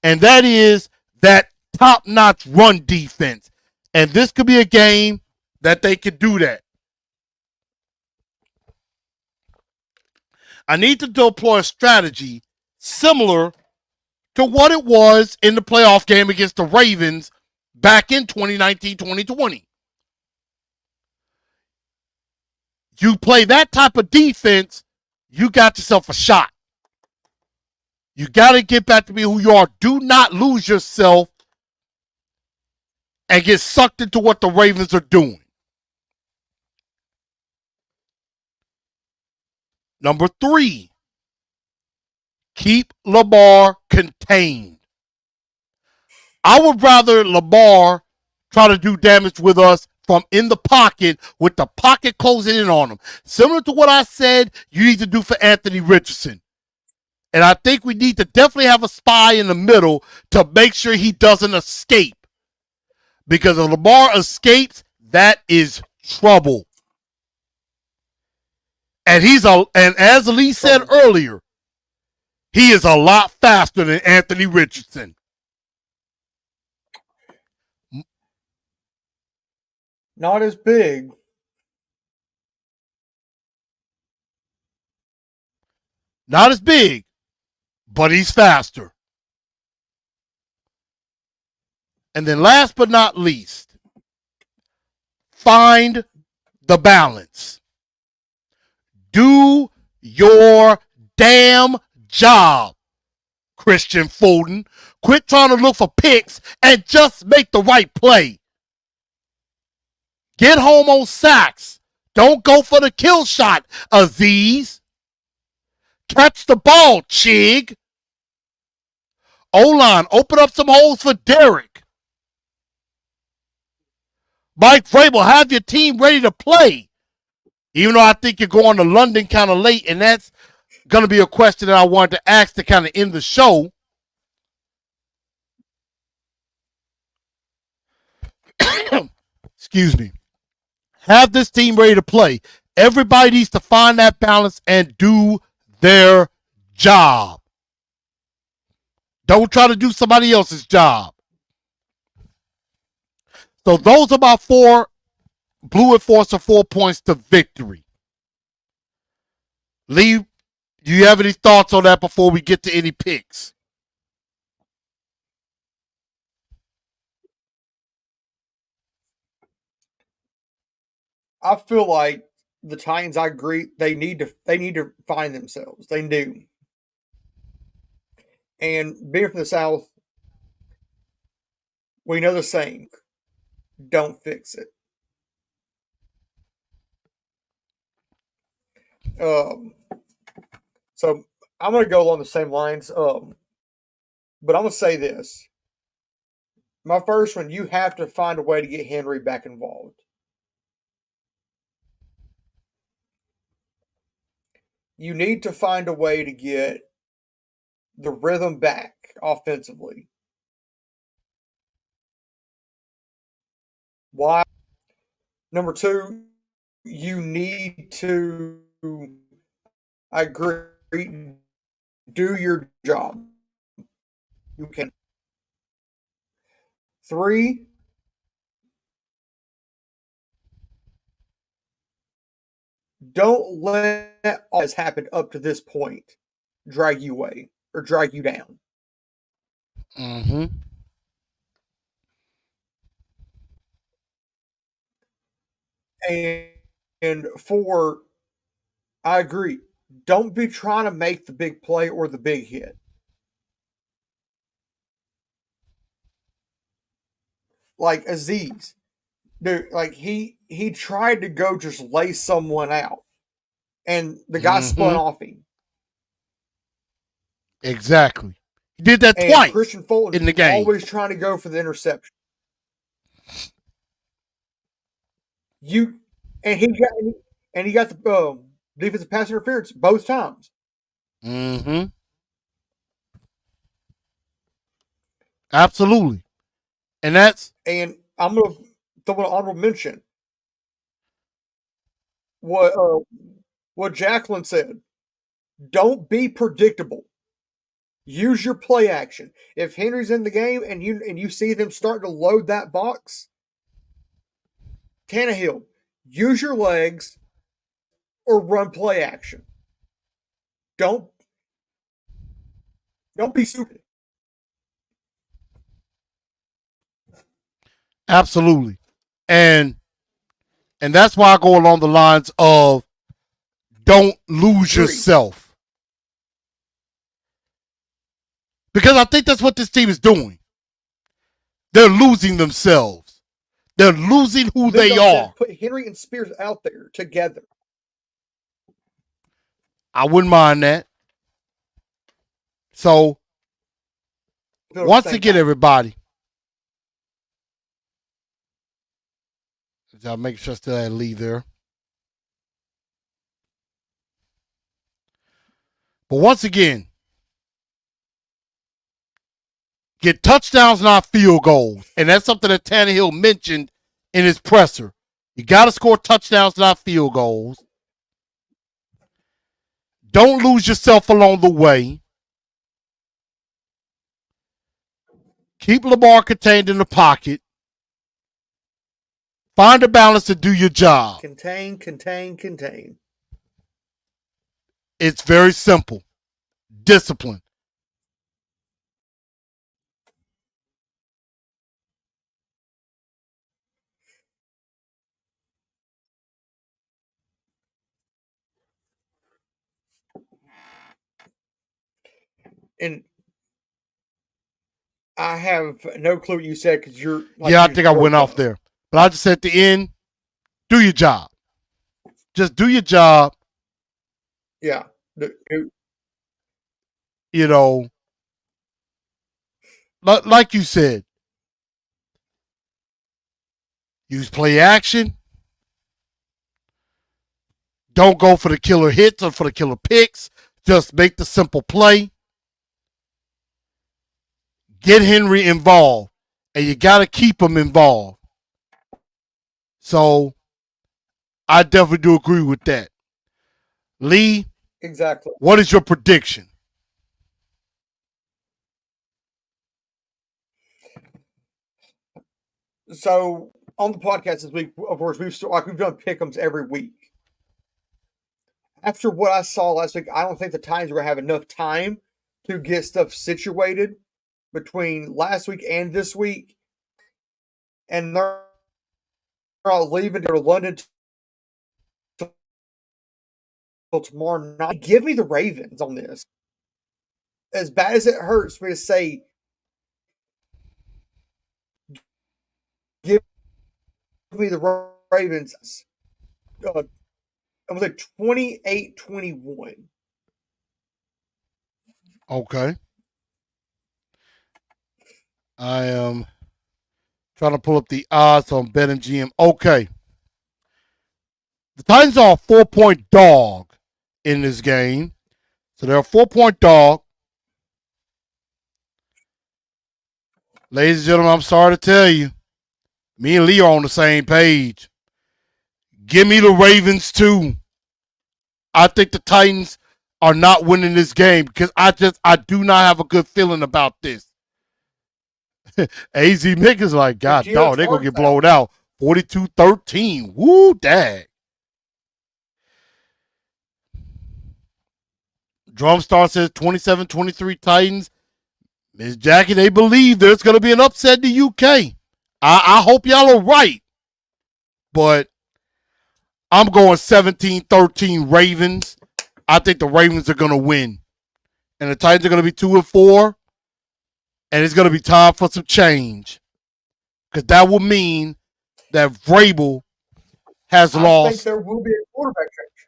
And that is that top-notch run defense. And this could be a game that they could do that. I need to deploy a strategy similar to what it was in the playoff game against the Ravens back in 2019-2020. You play that type of defense, you got yourself a shot. You got to get back to be who you are. Do not lose yourself and get sucked into what the Ravens are doing. Number 3, keep Lamar contained. I would rather Lamar try to do damage with us from in the pocket with the pocket closing in on him. Similar to what I said you need to do for Anthony Richardson. And I think we need to definitely have a spy in the middle to make sure he doesn't escape. Because if Lamar escapes, that is trouble. And as Lee said earlier, he is a lot faster than Anthony Richardson. Not as big. Not as big, but he's faster. And then last but not least, find the balance. Do your damn job, Christian Fulton. Quit trying to look for picks and just make the right play. Get home on sacks. Don't go for the kill shot, Azeez. Catch the ball, Chig. O-line, open up some holes for Derek. Mike Vrabel, have your team ready to play. Even though I think you're going to London kind of late, and that's going to be a question that I wanted to ask to kind of end the show. Excuse me. Have this team ready to play. Everybody needs to find that balance and do their job. Don't try to do somebody else's job. So those are my 4 Blue Enforcer 4 points to victory. Lee, do you have any thoughts on that before we get to any picks? I feel like the Titans, I agree, they need to find themselves. They do. And being from the South, we know the saying, don't fix it. So I'm going to go along the same lines. But I'm going to say this. My first one, you have to find a way to get Henry back involved. You need to find a way to get the rhythm back offensively. Why? Number 2, you need to, I agree, do your job. You can. 3, don't let all that's happened up to this point drag you away or drag you down. Mm-hmm. And 4, I agree. Don't be trying to make the big play or the big hit. Like Azeez, dude, like he tried to go just lay someone out, and the guy spun off him. Exactly. He did that And twice Christian Fulton in the game. always trying to go for the interception. He got the defensive pass interference both times. Mm-hmm. Absolutely. And I'm gonna throw an honorable mention. What Jacqueline said. Don't be predictable. Use your play action. If Henry's in the game and you see them starting to load that box, Tannehill, use your legs or run play action. Don't be stupid. absolutely. And that's why I go along the lines of don't lose yourself. Because I think that's what this team is doing. They're losing themselves. They're losing who they are. Put Henry and Spears out there together. I wouldn't mind that. So, once again, everybody, I'll make sure I still had Lee there. But once again, get touchdowns, not field goals. And that's something that Tannehill mentioned in his presser. You got to score touchdowns, not field goals. Don't lose yourself along the way. Keep Lamar contained in the pocket. Find a balance to do your job. Contain. It's very simple. Discipline. And I have no clue what you said because you're. Yeah, I think I went off there. But I just said at the end, do your job. Just do your job. Yeah. you know, like you said, use play action. Don't go for the killer hits or for the killer picks. Just make the simple play. Get Henry involved. And you got to keep him involved. So I definitely do agree with that. Lee, Exactly. what is your prediction? So on the podcast this week, of course, we've done pick'ems every week. After what I saw last week, I don't think the Titans are going to have enough time to get stuff situated between last week and this week, and they're not leaving to go to London till tomorrow night. Give me the Ravens on this. As bad as it hurts me to say, give me the Ravens. I was like 28-21. Okay. I am trying to pull up the odds on BetMGM. Okay. The Titans are a 4-point dog in this game. So they're a 4-point dog. Ladies and gentlemen, I'm sorry to tell you, me and Lee are on the same page. Give me the Ravens too. I think the Titans are not winning this game because I do not have a good feeling about this. AZ Mick is like, God dog, they're going to get blown out. 42-13. Woo, dag. Drumstar says 27-23 Titans. Miss Jackie, they believe there's going to be an upset in the UK. I hope y'all are right. But I'm going 17-13 Ravens. I think the Ravens are going to win. And the Titans are going to be 2-4. And it's going to be time for some change. Because that will mean that Vrabel has lost. I think there will be a quarterback change.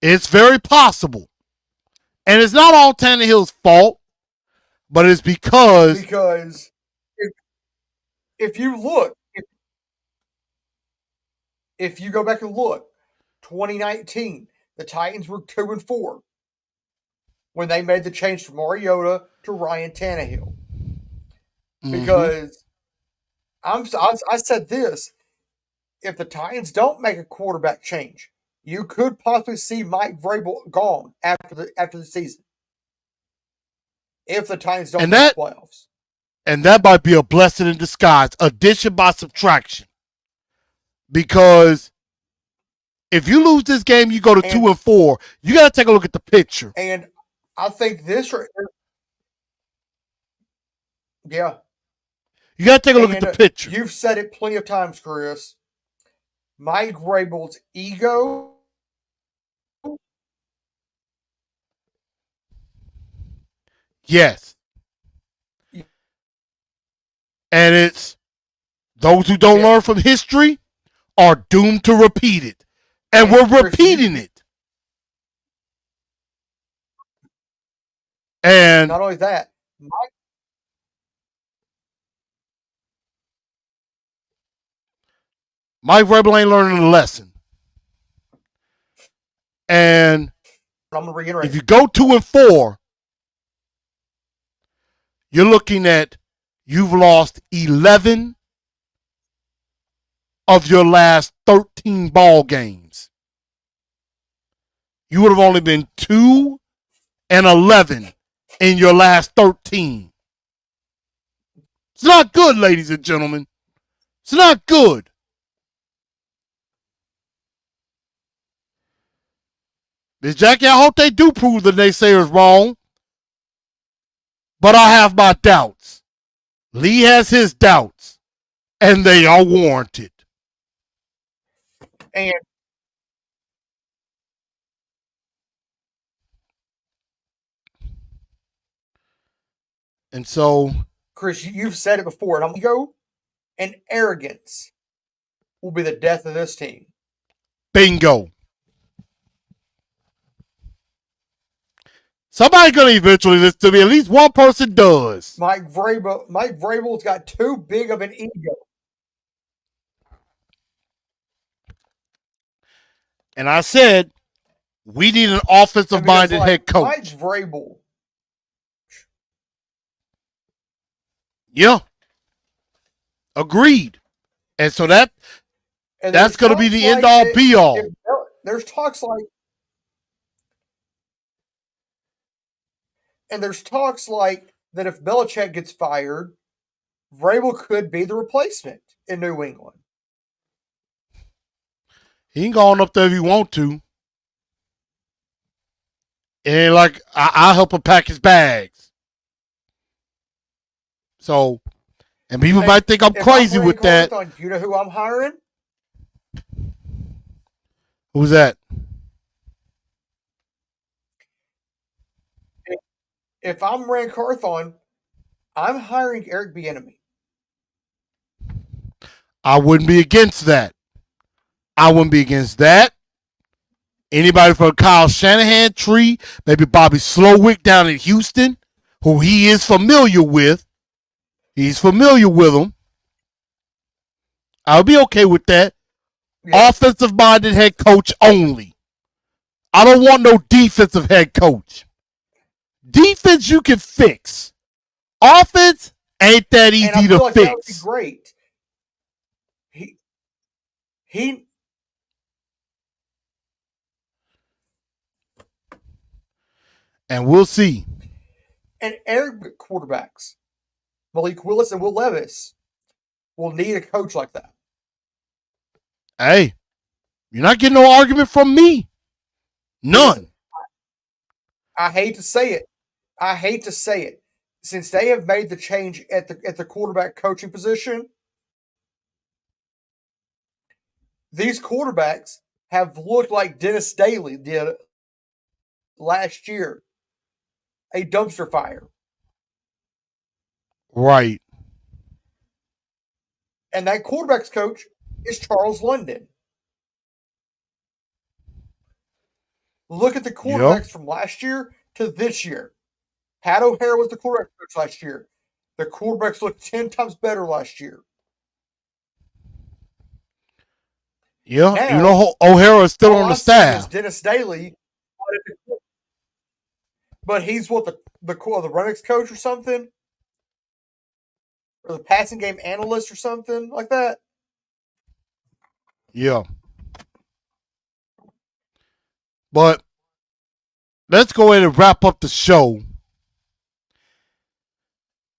It's very possible. And it's not all Tannehill's fault, but it's because if you look, if you go back and look, 2019, the Titans were 2-4 when they made the change from Mariota to Ryan Tannehill. Because I said this, if the Titans don't make a quarterback change, you could possibly see Mike Vrabel gone after the season. If the Titans don't make the playoffs. And that might be a blessing in disguise, addition by subtraction. Because if you lose this game, you go to 2-4. You got to take a look at the picture. And I think this, yeah. You got to take a look at the picture. You've said it plenty of times, Chris. Mike Vrabel's ego. Yes. And it's those who don't learn from history are doomed to repeat it. And we're repeating it. And not only that, Mike Vrabel ain't learning a lesson. And I'm gonna reiterate. If you go 2-4, you're looking at you've lost 11 of your last 13 ball games. You would have only been 2-11 in your last 13. It's not good, ladies and gentlemen. It's not good. Miss Jackie, I hope they do prove the naysayers wrong. But I have my doubts. Lee has his doubts. And they are warranted. And so, Chris, you've said it before, and I'm going to go, and arrogance will be the death of this team. Bingo. Somebody's gonna eventually listen to me. At least one person does. Mike Vrabel's got too big of an ego. And I said we need an offensive-minded head coach. Mike Vrabel. Yeah. Agreed. And so that's going to be the end-all, be-all. There's talks like that if Belichick gets fired, Vrabel could be the replacement in New England. He can go on up there if he want to. And like I'll help him pack his bags. So, and people might think I'm crazy with that. You know who I'm hiring? Who's that? If I'm Rand Carthon, I'm hiring Eric Bieniemy. I wouldn't be against that. Anybody from Kyle Shanahan tree, maybe Bobby Slowick down in Houston, who he is familiar with. He's familiar with them. I'll be okay with that. Yeah. Offensive-minded head coach only. I don't want no defensive head coach. Defense you can fix. Offense ain't that easy to fix. That would be great. He and we'll see. And Arrogant quarterbacks, Malik Willis and Will Levis, will need a coach like that. Hey, you're not getting no argument from me. None. I hate to say it. Since they have made the change at the quarterback coaching position, these quarterbacks have looked like Dennis Daly did last year. A dumpster fire. Right. And that quarterback's coach is Charles London. Look at the quarterbacks from last year to this year. Pat O'Hara was the quarterback coach last year. The quarterbacks looked 10 times better last year. Yeah, now, O'Hara is still on the staff. Dennis Daly, but he's what the running coach or something, or the passing game analyst or something like that. Yeah, but let's go ahead and wrap up the show.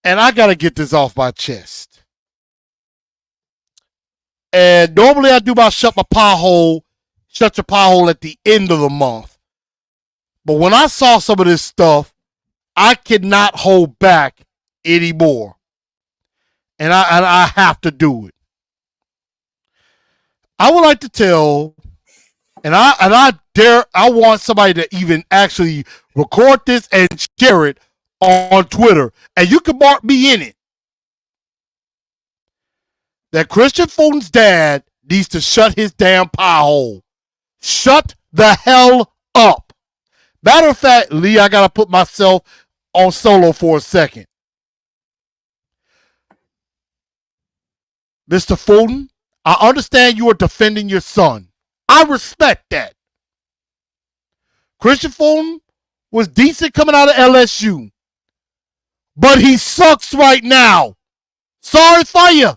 And I got to get this off my chest. And normally I do my shut your pie hole at the end of the month. But when I saw some of this stuff, I cannot hold back anymore. And I have to do it. I would like to tell, and I want somebody to even actually record this and share it on Twitter, and you can mark me in it, that Christian Fulton's dad needs to shut his damn pie hole. Shut the hell up. Matter of fact, Lee, I got to put myself on solo for a second. Mr. Fulton, I understand you are defending your son. I respect that. Christian Fulton was decent coming out of LSU. But he sucks right now. Sorry for you.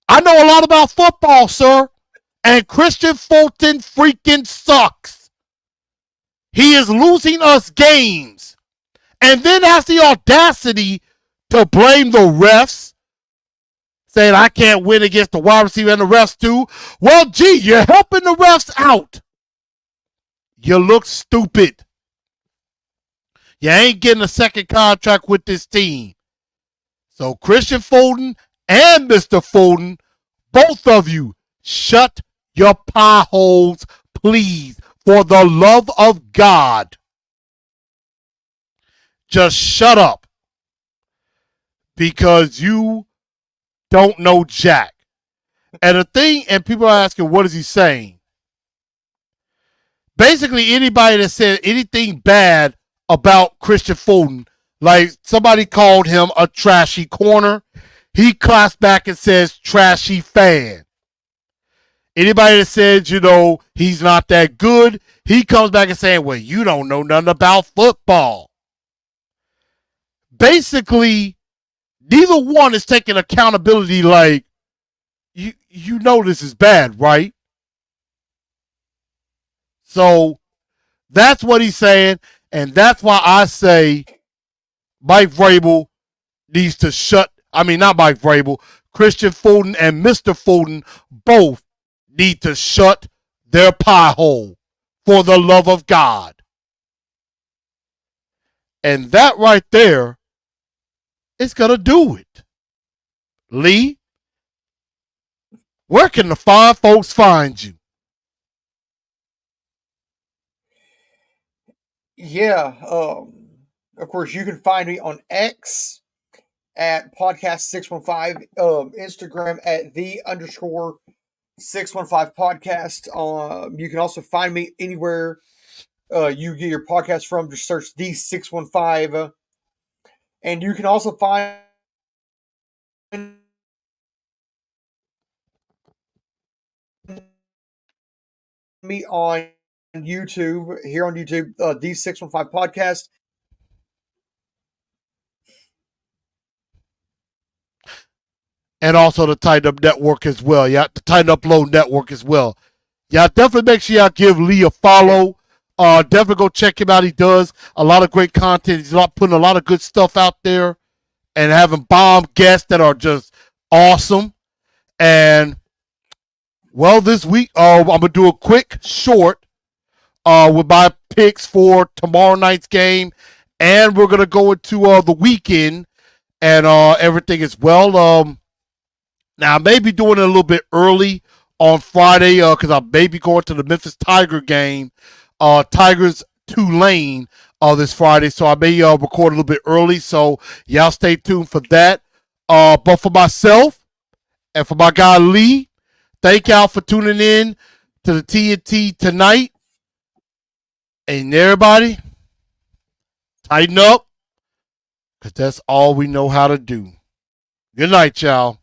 I know a lot about football, sir. And Christian Fulton freaking sucks. He is losing us games. And then has the audacity to blame the refs. Saying I can't win against the wide receiver and the refs too. Well, gee, you're helping the refs out. You look stupid. You ain't getting a second contract with this team. So Christian Fulton and Mr. Fulton, both of you, shut your pie holes, please, for the love of God. Just shut up. Because you don't know jack. And the thing, and people are asking, what is he saying? Basically, anybody that said anything bad about Christian Fulton. Like somebody called him a trashy corner. He claps back and says trashy fan. Anybody that says, he's not that good, he comes back and saying, well, you don't know nothing about football. Basically, neither one is taking accountability like, you know this is bad, right? So that's what he's saying, and that's why I say Mike Vrabel needs to not Mike Vrabel, Christian Fulton and Mr. Fulton both need to shut their pie hole for the love of God. And that right there is going to do it. Lee, where can the fine folks find you? Yeah. Of course, you can find me on X at podcast615, Instagram at the_615 podcast. You can also find me anywhere you get your podcast from. Just search the615. And you can also find me on YouTube, here on YouTube, the615 podcast. And also the Tighten Up Network as well. Yeah, the Tighten Up Low Network as well. Yeah, definitely make sure y'all give Lee a follow. Definitely go check him out. He does a lot of great content. He's putting a lot of good stuff out there and having bomb guests that are just awesome. And, well, this week, I'm going to do a quick short with my picks for tomorrow night's game. And we're going to go into the weekend and everything as well. Now, I may be doing it a little bit early on Friday because I may be going to the Memphis Tiger game, Tigers Tulane this Friday. So I may record a little bit early. So y'all stay tuned for that. But for myself and for my guy Lee, thank y'all for tuning in to the TNT tonight. And everybody, tighten up because that's all we know how to do. Good night, y'all.